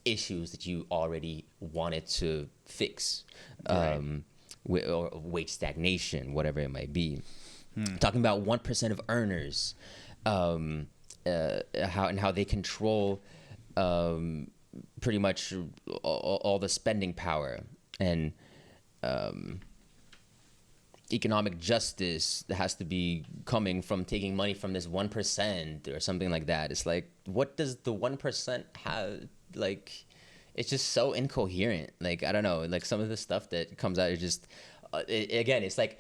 issues that you already wanted to fix. Right. Or wage stagnation, whatever it might be. Talking about 1% of earners, how they control pretty much all the spending power, and economic justice that has to be coming from taking money from this 1% or something like that. It's like, what does the 1% have? Like, it's just so incoherent. Like, I don't know. Like, some of the stuff that comes out is just, again, it's like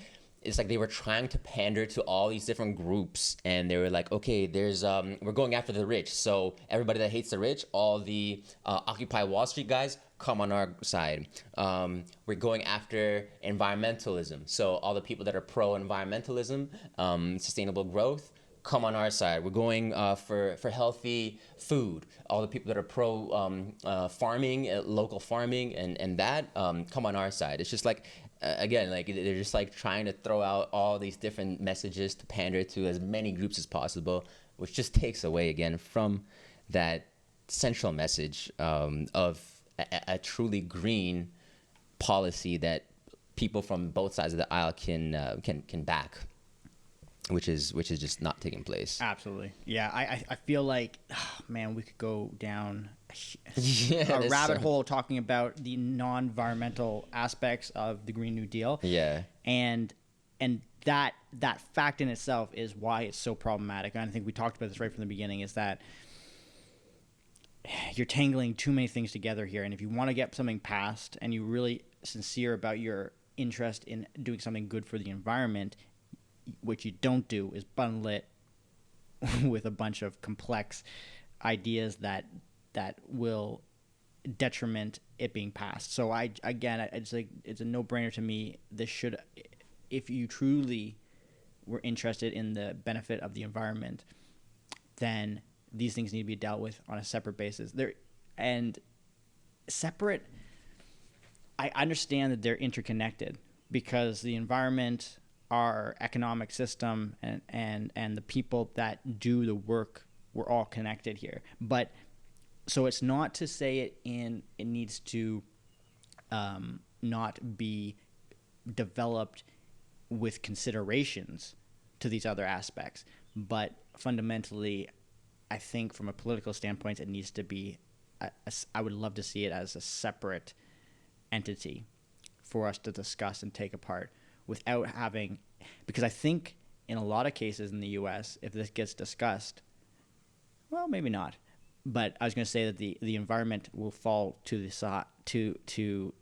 they were trying to pander to all these different groups, and they were like, okay, we're going after the rich. So everybody that hates the rich, all the Occupy Wall Street guys, come on our side. We're going after environmentalism. So all the people that are pro-environmentalism, sustainable growth, come on our side. We're going for healthy food. All the people that are pro farming, local farming, and that, come on our side. It's just like, again, like they're just like trying to throw out all these different messages to pander to as many groups as possible, which just takes away again from that central message of a truly green policy that people from both sides of the aisle can back. Which is just not taking place. Absolutely. Yeah, I feel like, man, we could go down a rabbit hole talking about the non-environmental aspects of the Green New Deal. Yeah. And that fact in itself is why it's so problematic. And I think we talked about this right from the beginning, is that you're tangling too many things together here. And if you want to get something passed and you're really sincere about your interest in doing something good for the environment, what you don't do is bundle it with a bunch of complex ideas that will detriment it being passed. So it's like, it's a no-brainer to me. This should, if you truly were interested in the benefit of the environment, then these things need to be dealt with on a separate basis. I understand that they're interconnected, because the environment, our economic system, and the people that do the work, we're all connected here. But so it's not to say it needs to not be developed with considerations to these other aspects. But fundamentally, I think from a political standpoint, it needs to be, I would love to see it as a separate entity for us to discuss and take apart, without having, because I think in a lot of cases in the U.S., if this gets discussed, well, maybe not, but I was going to say that the environment will fall to the side, to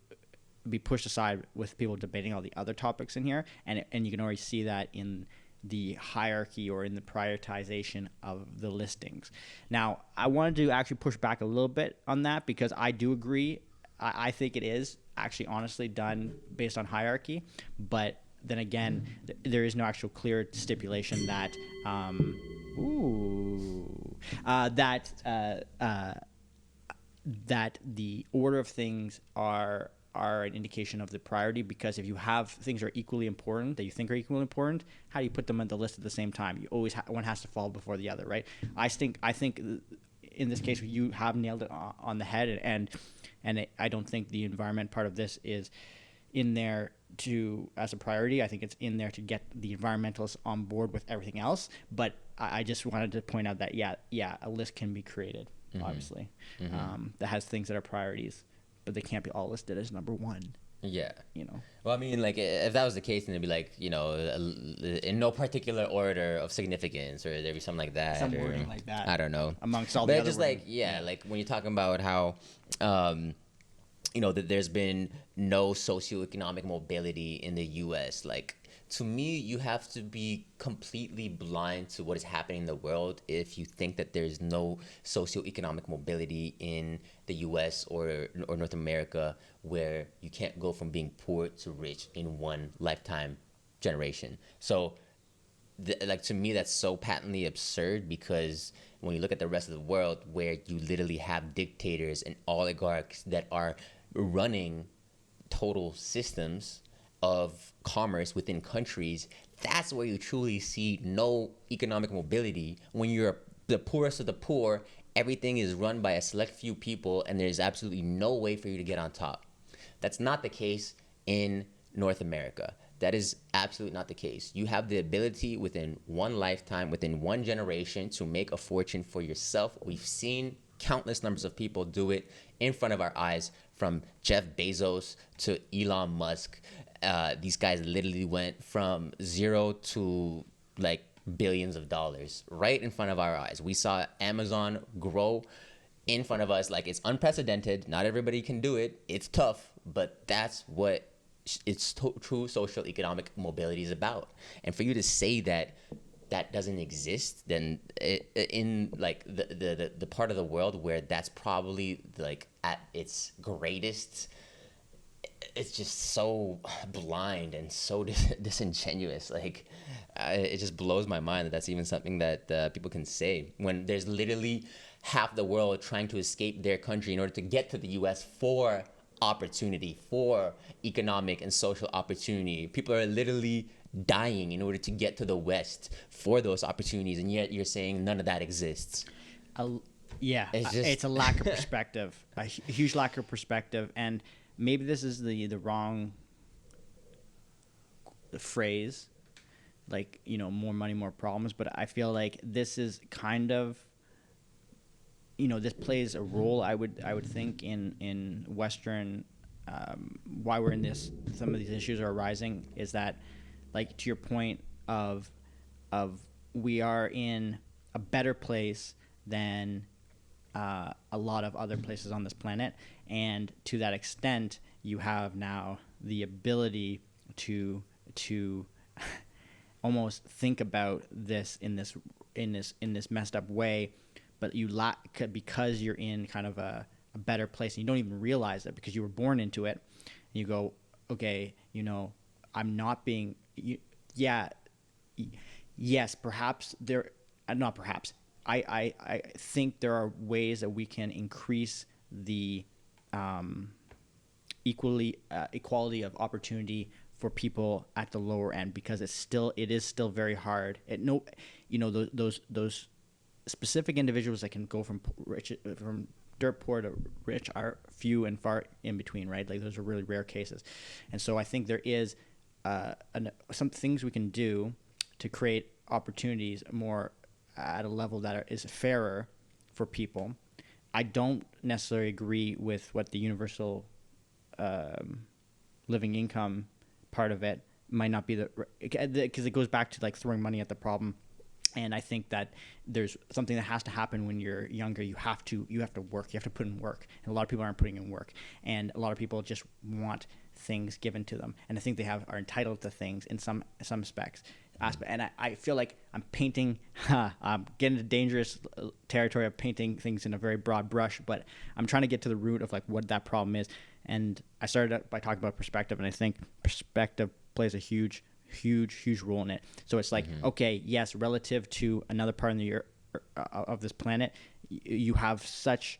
be pushed aside with people debating all the other topics in here, and you can already see that in the hierarchy or in the prioritization of the listings. Now, I wanted to actually push back a little bit on that, because I do agree. I think it is actually honestly done based on hierarchy, but then again, there is no actual clear stipulation that that the order of things are an indication of the priority. Because if you have things that are equally important, that you think are equally important, how do you put them on the list at the same time? You always one has to fall before the other, right? I think in this case you have nailed it on the head, and I don't think the environment part of this is in there as a priority. I think it's in there to get the environmentalists on board with everything else. But I just wanted to point out that yeah, a list can be created. obviously, that has things that are priorities, but they can't be all listed as number one. Yeah. You know. Well, I mean, like, if that was the case, then it'd be like, in no particular order of significance, or there'd be something like that. Some or, wording like that. I don't know. Amongst all but the it's other just wording. like, like when you're talking about how, that there's been no socioeconomic mobility in the U.S., like, to me, you have to be completely blind to what is happening in the world if you think that there's no socioeconomic mobility in the U.S. or North America, where you can't go from being poor to rich in one lifetime generation. So, to me, that's so patently absurd, because when you look at the rest of the world, where you literally have dictators and oligarchs that are running total systems of commerce within countries, that's where you truly see no economic mobility. When you're the poorest of the poor, everything is run by a select few people, and there's absolutely no way for you to get on top. That's not the case in North America. That is absolutely not the case. You have the ability within one lifetime, within one generation, to make a fortune for yourself. We've seen countless numbers of people do it in front of our eyes, from Jeff Bezos to Elon Musk. These guys literally went from zero to like billions of dollars right in front of our eyes. We saw Amazon grow in front of us. Like, it's unprecedented. Not everybody can do it. It's tough, but that's what true social economic mobility is about. And for you to say that doesn't exist, then in like the part of the world where that's probably like at its greatest, it's just so blind and so disingenuous. Like, it just blows my mind that that's even something that people can say, when there's literally half the world trying to escape their country in order to get to the U.S. for opportunity, for economic and social opportunity. People are literally dying in order to get to the West for those opportunities, and yet you're saying none of that exists. It's a lack of perspective, a huge lack of perspective. And maybe this is the wrong phrase, like, more money, more problems. But I feel like this is kind of, this plays a role, I would think, in Western, why we're in this, some of these issues are arising, is that, like, to your point of we are in a better place than a lot of other places on this planet, and to that extent, you have now the ability to almost think about this in this messed up way, but you lack, because you're in kind of a better place, and you don't even realize it because you were born into it. And you go, okay, I'm not being, yes, perhaps there, not perhaps. I think there are ways that we can increase the equality of opportunity for people at the lower end, because it is still very hard. Those specific individuals that can go from dirt poor to rich are few and far in between, right? Like, those are really rare cases. And so I think there is some things we can do to create opportunities more at a level that is fairer for people. I don't necessarily agree with what the universal living income part of it might not be, because it goes back to like throwing money at the problem. And I think that there's something that has to happen when you're younger. You have to work. You have to put in work. And a lot of people aren't putting in work. And a lot of people just want things given to them. And I think they are entitled to things in some aspect. And I feel like I'm getting into dangerous territory of painting things in a very broad brush. But I'm trying to get to the root of like what that problem is. And I started out by talking about perspective. And I think perspective plays a huge role in it. So it's like, okay, yes, relative to another part of the year of this planet, you have such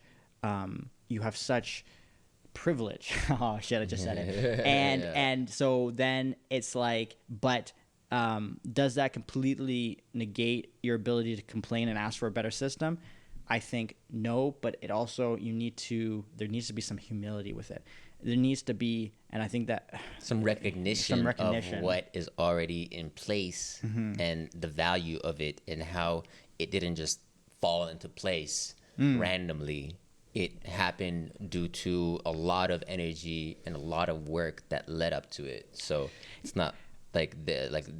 privilege. Oh shit, I just said it. And so then it's like, but does that completely negate your ability to complain and ask for a better system? I think no, but it also, there needs to be some humility with it. There needs to be, and I think that some recognition of what is already in place, and the value of it, and how it didn't just fall into place randomly. It happened due to a lot of energy and a lot of work that led up to it. So it's not like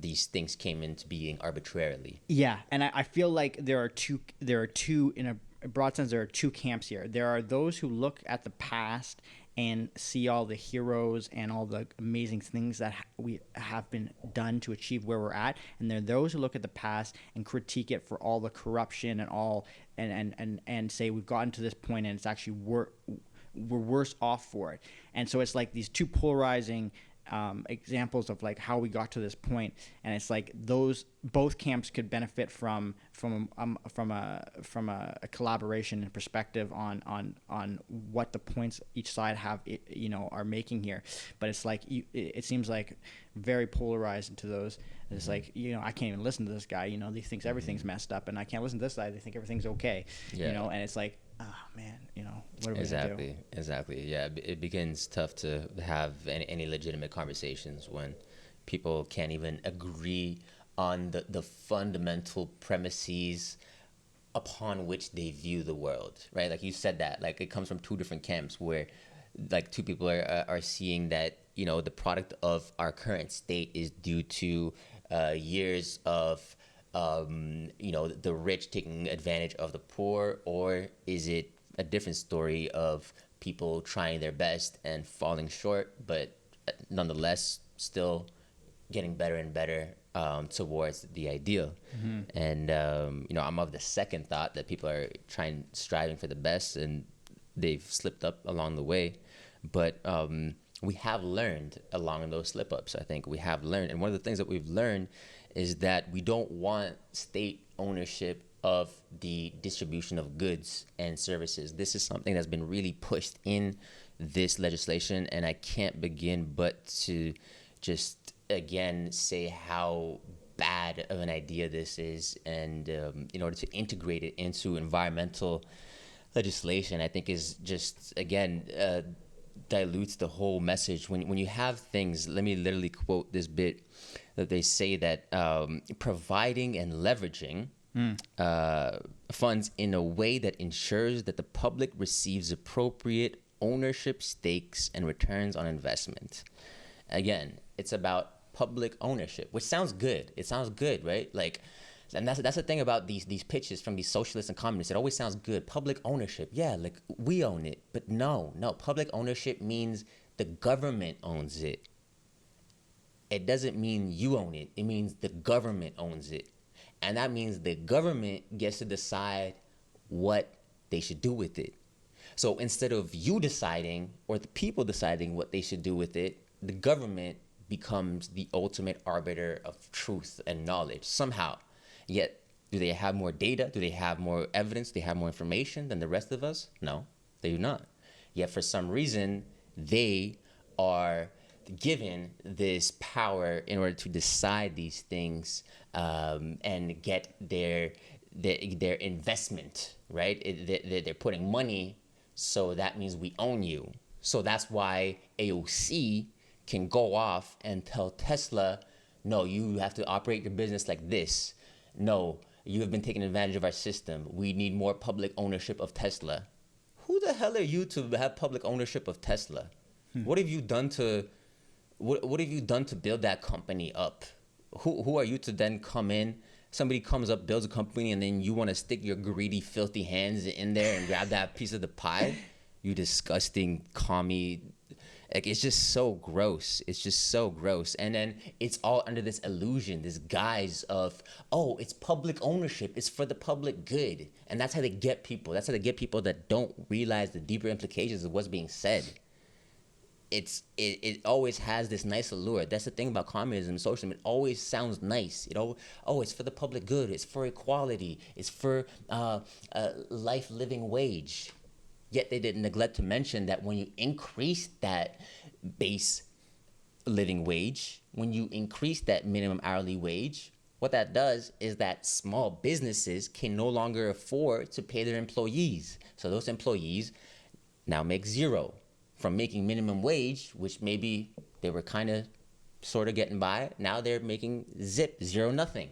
these things came into being arbitrarily. Yeah, and I feel like there are two in a broad sense. There are two camps here. There are those who look at the past and see all the heroes and all the amazing things that we have been done to achieve where we're at, and there are those who look at the past and critique it for all the corruption and all and say we've gotten to this point and it's actually we're worse off for it. And so it's like these two polarizing examples of like how we got to this point, and it's like those both camps could benefit from a collaboration and perspective on what the points each side have are making here. But it's like it seems like very polarized into those. It's like I can't even listen to this guy. He thinks everything's messed up, and I can't listen to this side. They think everything's okay. And it's like, oh man, what are we gonna do? Exactly. Yeah, it begins tough to have any legitimate conversations when people can't even agree on the fundamental premises upon which they view the world, right? Like you said that, like it comes from two different camps where like two people are seeing that, the product of our current state is due to years of the rich taking advantage of the poor, or is it a different story of people trying their best and falling short, but nonetheless still getting better and better towards the ideal? And I'm of the second thought that people are striving for the best, and they've slipped up along the way. But we have learned along those slip-ups. I think we have learned, and one of the things that we've learned is that we don't want state ownership of the distribution of goods and services. This is something that's been really pushed in this legislation, and I can't begin but to just again say how bad of an idea this is. And in order to integrate it into environmental legislation, I think is just again dilutes the whole message. When you have things, let me literally quote this bit that they say that providing and leveraging funds in a way that ensures that the public receives appropriate ownership stakes and returns on investment. Again, it's about public ownership, which sounds good. It sounds good, right? Like, and that's the thing about these pitches from these socialists and communists. It always sounds good. Public ownership, yeah, like we own it. But no. Public ownership means the government owns it. It doesn't mean you own it. It means the government owns it. And that means the government gets to decide what they should do with it. So instead of you deciding or the people deciding what they should do with it, the government becomes the ultimate arbiter of truth and knowledge somehow. Yet, do they have more data? Do they have more evidence? Do they have more information than the rest of us? No, they do not. Yet, for some reason, they are given this power in order to decide these things and get their investment, right? They're putting money, so that means we own you. So that's why AOC can go off and tell Tesla, no, you have to operate your business like this. No, you have been taking advantage of our system. We need more public ownership of Tesla. Who the hell are you to have public ownership of Tesla? What have you done to what have you done to build that company up? Who are you to then come in? Somebody comes up, builds a company, and then you want to stick your greedy, filthy hands in there and grab that piece of the pie? You disgusting commie. Like, it's just so gross. It's just so gross. And then it's all under this illusion, this guise of, oh, it's public ownership. It's for the public good. And that's how they get people. That's how they get people that don't realize the deeper implications of what's being said. It always has this nice allure. That's the thing about communism and socialism. It always sounds nice. It's for the public good. It's for equality. It's for life living wage. Yet they didn't neglect to mention that when you increase that base living wage, when you increase that minimum hourly wage, what that does is that small businesses can no longer afford to pay their employees. So those employees now make zero from making minimum wage, which maybe they were kind of sort of getting by. Now they're making zero, nothing.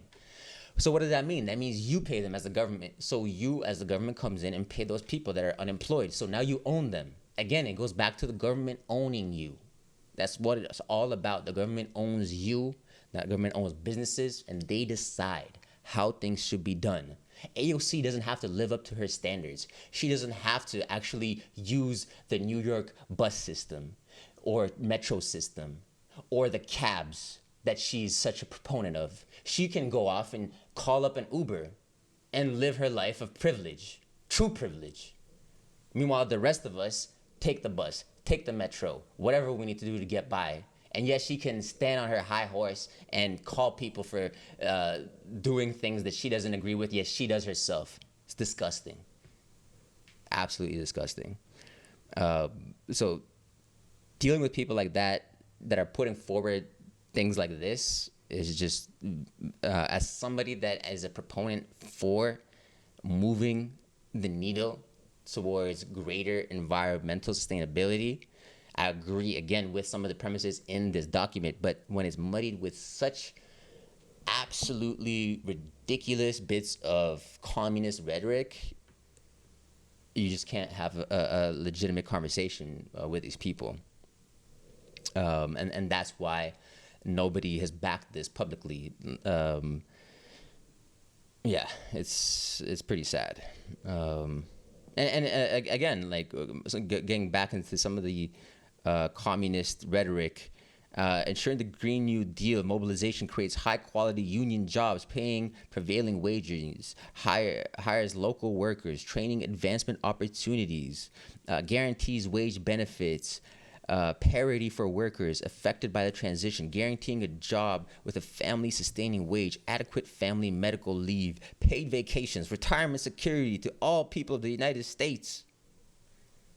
So what does that mean? That means you pay them as the government. So you, as the government, comes in and pay those people that are unemployed. So now you own them. Again, it goes back to the government owning you. That's what it's all about. The government owns you. The government owns businesses, and they decide how things should be done. AOC doesn't have to live up to her standards. She doesn't have to actually use the New York bus system or metro system or the cabs that she's such a proponent of. She can go off and call up an Uber and live her life of privilege, true privilege. Meanwhile, the rest of us take the bus, take the metro, whatever we need to do to get by. And yet she can stand on her high horse and call people for doing things that she doesn't agree with. Yes, she does herself. It's disgusting. Absolutely disgusting. So dealing with people like that are putting forward things like this is just, as somebody that is a proponent for moving the needle towards greater environmental sustainability, I agree again with some of the premises in this document, but when it's muddied with such absolutely ridiculous bits of communist rhetoric, you just can't have a legitimate conversation with these people. And that's why nobody has backed this publicly. Yeah, it's pretty sad. And again, like getting back into some of the communist rhetoric, ensuring the Green New Deal mobilization creates high-quality union jobs, paying prevailing wages, hires local workers, training advancement opportunities, guarantees wage benefits, parity for workers affected by the transition, guaranteeing a job with a family-sustaining wage, adequate family medical leave, paid vacations, retirement security to all people of the United States.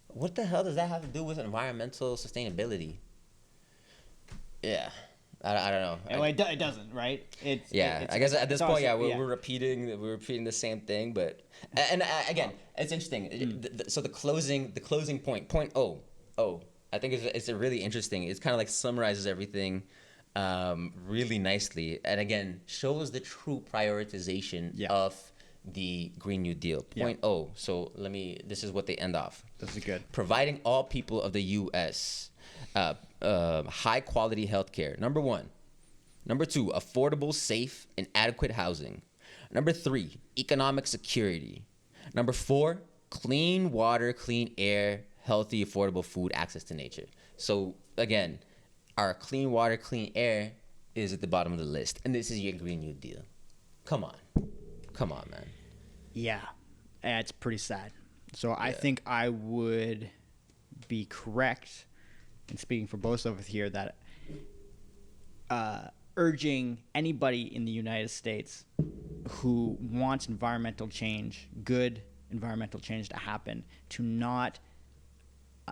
What the hell does that have to do with environmental sustainability? Yeah, I don't know. Well, it doesn't, right? I guess at this point, we're repeating the same thing, but again, it's interesting. So the closing point, point O, I think it's a really interesting. It's kind of like summarizes everything really nicely, and again shows the true prioritization of the Green New Deal. Point O. So this is what they end off. This is good. Providing all people of the U.S. High quality healthcare. Number 1. Number 2, affordable, safe, and adequate housing. Number 3, economic security. Number 4, clean water, clean air, healthy, affordable food, access to nature. So again, our clean water, clean air is at the bottom of the list, and this is your Green New Deal. Come on, man. Yeah, it's pretty sad. So I think I would be correct in speaking for both of us here that urging anybody in the United States who wants environmental change, good environmental change to happen, to not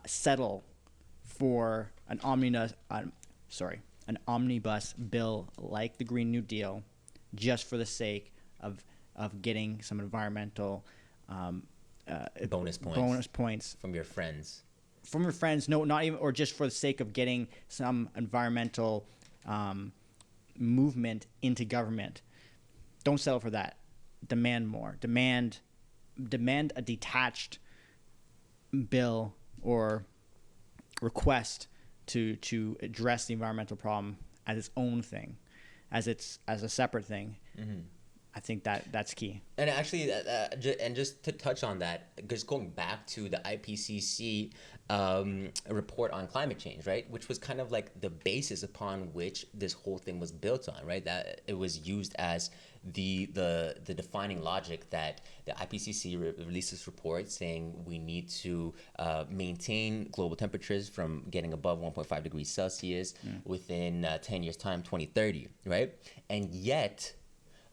settle for an omnibus bill like the Green New Deal, just for the sake of getting some environmental bonus points from your friends. No, not even, or just for the sake of getting some environmental movement into government. Don't settle for that. Demand more. Demand a detached bill or request to address the environmental problem as its own thing, as a separate thing. Mm-hmm. I think that's key. And actually, and just to touch on that, just going back to the IPCC report on climate change, right, which was kind of like the basis upon which this whole thing was built on, right? That it was used as the defining logic that the IPCC released this report saying we need to maintain global temperatures from getting above 1.5 degrees Celsius within 10 years' time, 2030, right? And yet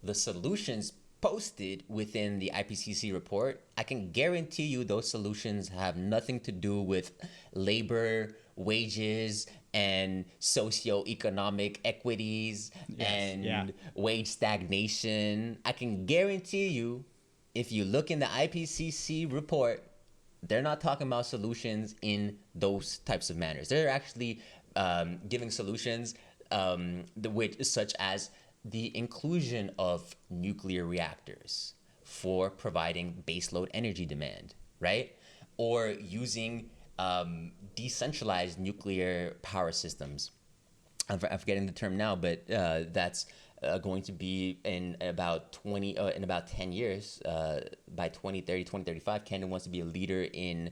the solutions posted within the IPCC report, I can guarantee you those solutions have nothing to do with labor, wages, and socio-economic equities and wage stagnation. I can guarantee you, if you look in the IPCC report, they're not talking about solutions in those types of manners. They're actually giving solutions such as the inclusion of nuclear reactors for providing baseload energy demand, right? Or using decentralized nuclear power systems. I'm forgetting the term now, but that's going to be in about 10 years, by 2030, 2035. Canada wants to be a leader in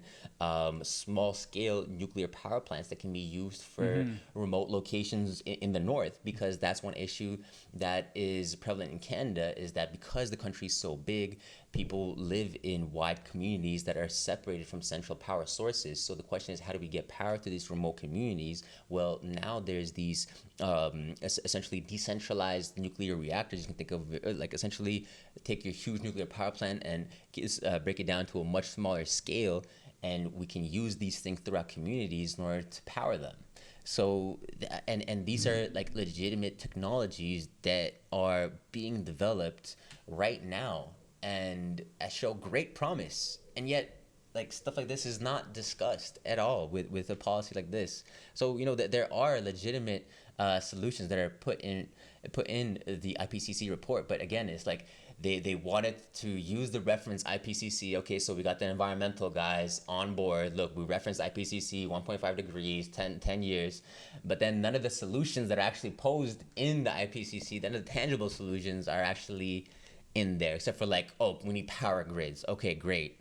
small scale nuclear power plants that can be used for remote locations in the north, because that's one issue that is prevalent in Canada, is that because the country is so big, people live in wide communities that are separated from central power sources. So the question is, how do we get power to these remote communities? Well, now there's these essentially decentralized nuclear reactors. You can think of like essentially take your huge nuclear power plant and break it down to a much smaller scale, and we can use these things throughout communities in order to power them. So, and these are like legitimate technologies that are being developed right now and show great promise, and yet like stuff like this is not discussed at all with a policy like this. So that there are legitimate solutions that are put in the IPCC report, but again, it's like they wanted to use the reference IPCC. Okay, so we got the environmental guys on board. Look, we referenced IPCC 1.5 degrees, 10 years, but then none of the solutions that are actually posed in the IPCC, none of the tangible solutions are actually in there, except for like, oh, we need power grids. Okay, great.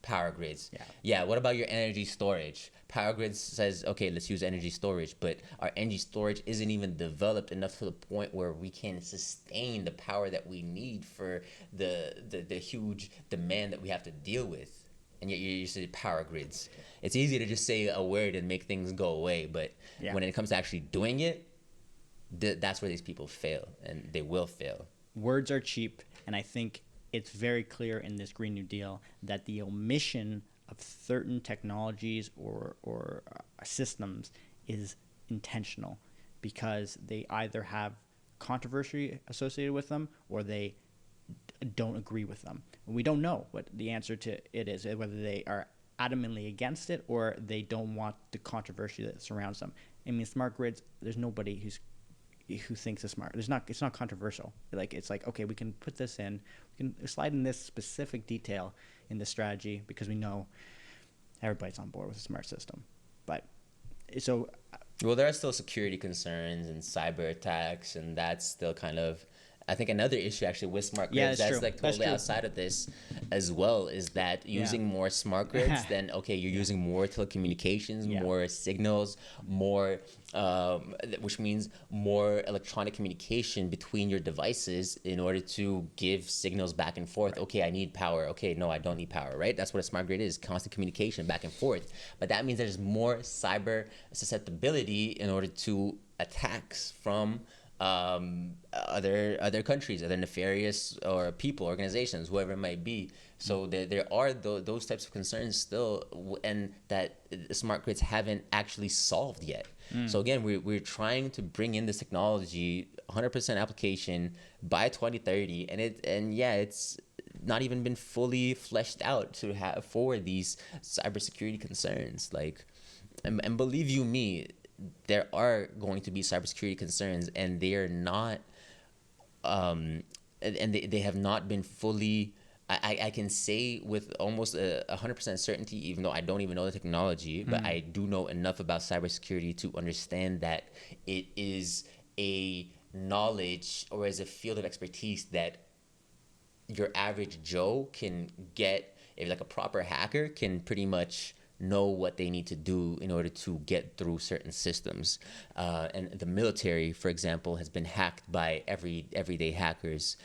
Power grids. Yeah, what about your energy storage? Power grids says, okay, let's use energy storage, but our energy storage isn't even developed enough to the point where we can sustain the power that we need for the huge demand that we have to deal with. And yet you're used to power grids. It's easy to just say a word and make things go away, but when it comes to actually doing it, that's where these people fail, and they will fail. Words are cheap, and I think it's very clear in this Green New Deal that the omission of certain technologies or systems is intentional, because they either have controversy associated with them or they don't agree with them. And we don't know what the answer to it is, whether they are adamantly against it or they don't want the controversy that surrounds them. I mean, smart grids, there's nobody who thinks it's smart. It's not controversial. It's like, okay, we can put this in, we can slide in this specific detail in the strategy because we know everybody's on board with a smart system. But so, well, there are still security concerns and cyber attacks, and that's still kind of, I think, another issue actually with smart grids. That's like totally outside of this as well, is that using more smart grids, then okay, you're using more telecommunications, more signals, more which means more electronic communication between your devices in order to give signals back and forth. Okay, I need power. Okay, no, I don't need power, right? That's what a smart grid is, constant communication back and forth. But that means there's more cyber susceptibility in order to attacks from other countries, other nefarious or people, organizations, whoever it might be. So there are those types of concerns still, and that smart grids haven't actually solved yet. So again, we're trying to bring in this technology, 100% application by 2030, and it's not even been fully fleshed out to have for these cybersecurity concerns. Like, and believe you me, there are going to be cybersecurity concerns, and they are not, and they have not been fully. I can say with almost 100% certainty, even though I don't even know the technology, but I do know enough about cybersecurity to understand that it is a knowledge or is a field of expertise that your average Joe can get. If like a proper hacker can pretty much know what they need to do in order to get through certain systems. And the military, for example, has been hacked by everyday hackers.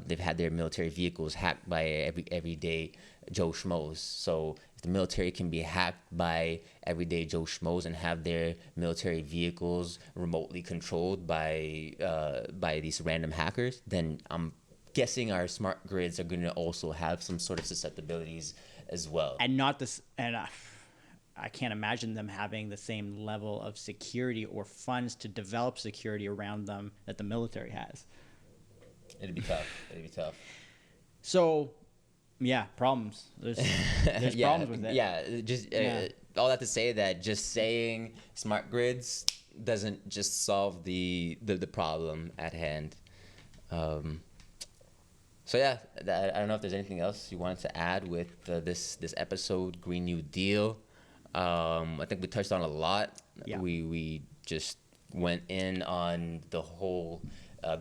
They've had their military vehicles hacked by everyday Joe Schmoes. So if the military can be hacked by everyday Joe Schmoes and have their military vehicles remotely controlled by these random hackers, then I'm guessing our smart grids are going to also have some sort of susceptibilities as well. And not this, and I can't imagine them having the same level of security or funds to develop security around them that the military has. It'd be tough. So, yeah, problems. There's problems with it. Yeah, just all that to say that just saying smart grids doesn't just solve the problem at hand. So yeah, I don't know if there's anything else you wanted to add with this episode, Green New Deal. I think we touched on a lot. Yeah. We just went in on the whole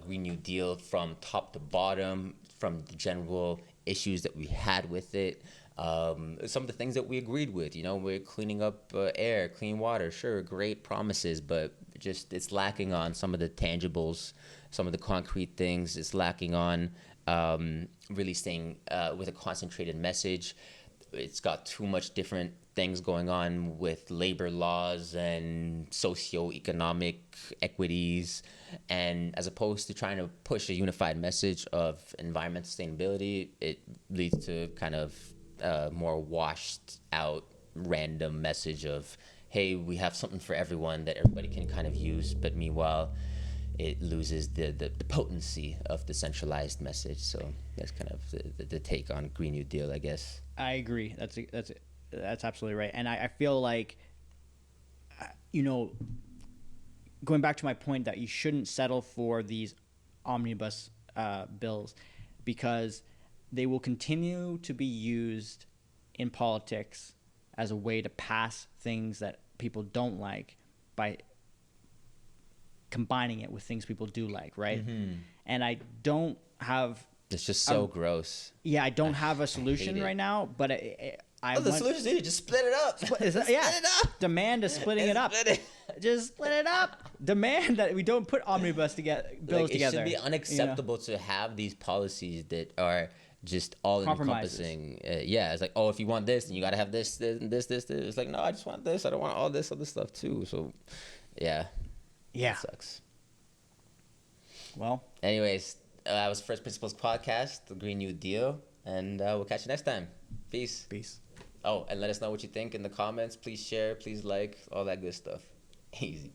Green New Deal from top to bottom, from the general issues that we had with it. Some of the things that we agreed with, we're cleaning up air, clean water, sure, great promises, but just it's lacking on some of the tangibles, some of the concrete things. It's lacking on really staying with a concentrated message. It's got too much different things going on with labor laws and socio-economic equities, and as opposed to trying to push a unified message of environmental sustainability, it leads to kind of more washed out random message of, hey, we have something for everyone that everybody can kind of use, but meanwhile it loses the potency of the centralized message. So that's kind of the take on Green New Deal, I guess. I agree. That's absolutely right. And I feel like, going back to my point that you shouldn't settle for these omnibus bills, because they will continue to be used in politics as a way to pass things that people don't like by combining it with things people do like, right? Mm-hmm. And I don't have... It's just so gross. Yeah, I don't have a solution right now, but the solution is just split it up. Split it up. Demand is splitting it up. Just split it up. Demand that we don't put omnibus bills together. It should be unacceptable to have these policies that are just all encompassing. It's like, oh, if you want this, then you got to have this, this. It's like, no, I just want this. I don't want all this other stuff too. So, yeah. Yeah. It sucks. Well. Anyways, that was First Principles Podcast, the Green New Deal. And we'll catch you next time. Peace. Peace. Oh, and let us know what you think in the comments. Please share, please like, all that good stuff. Easy.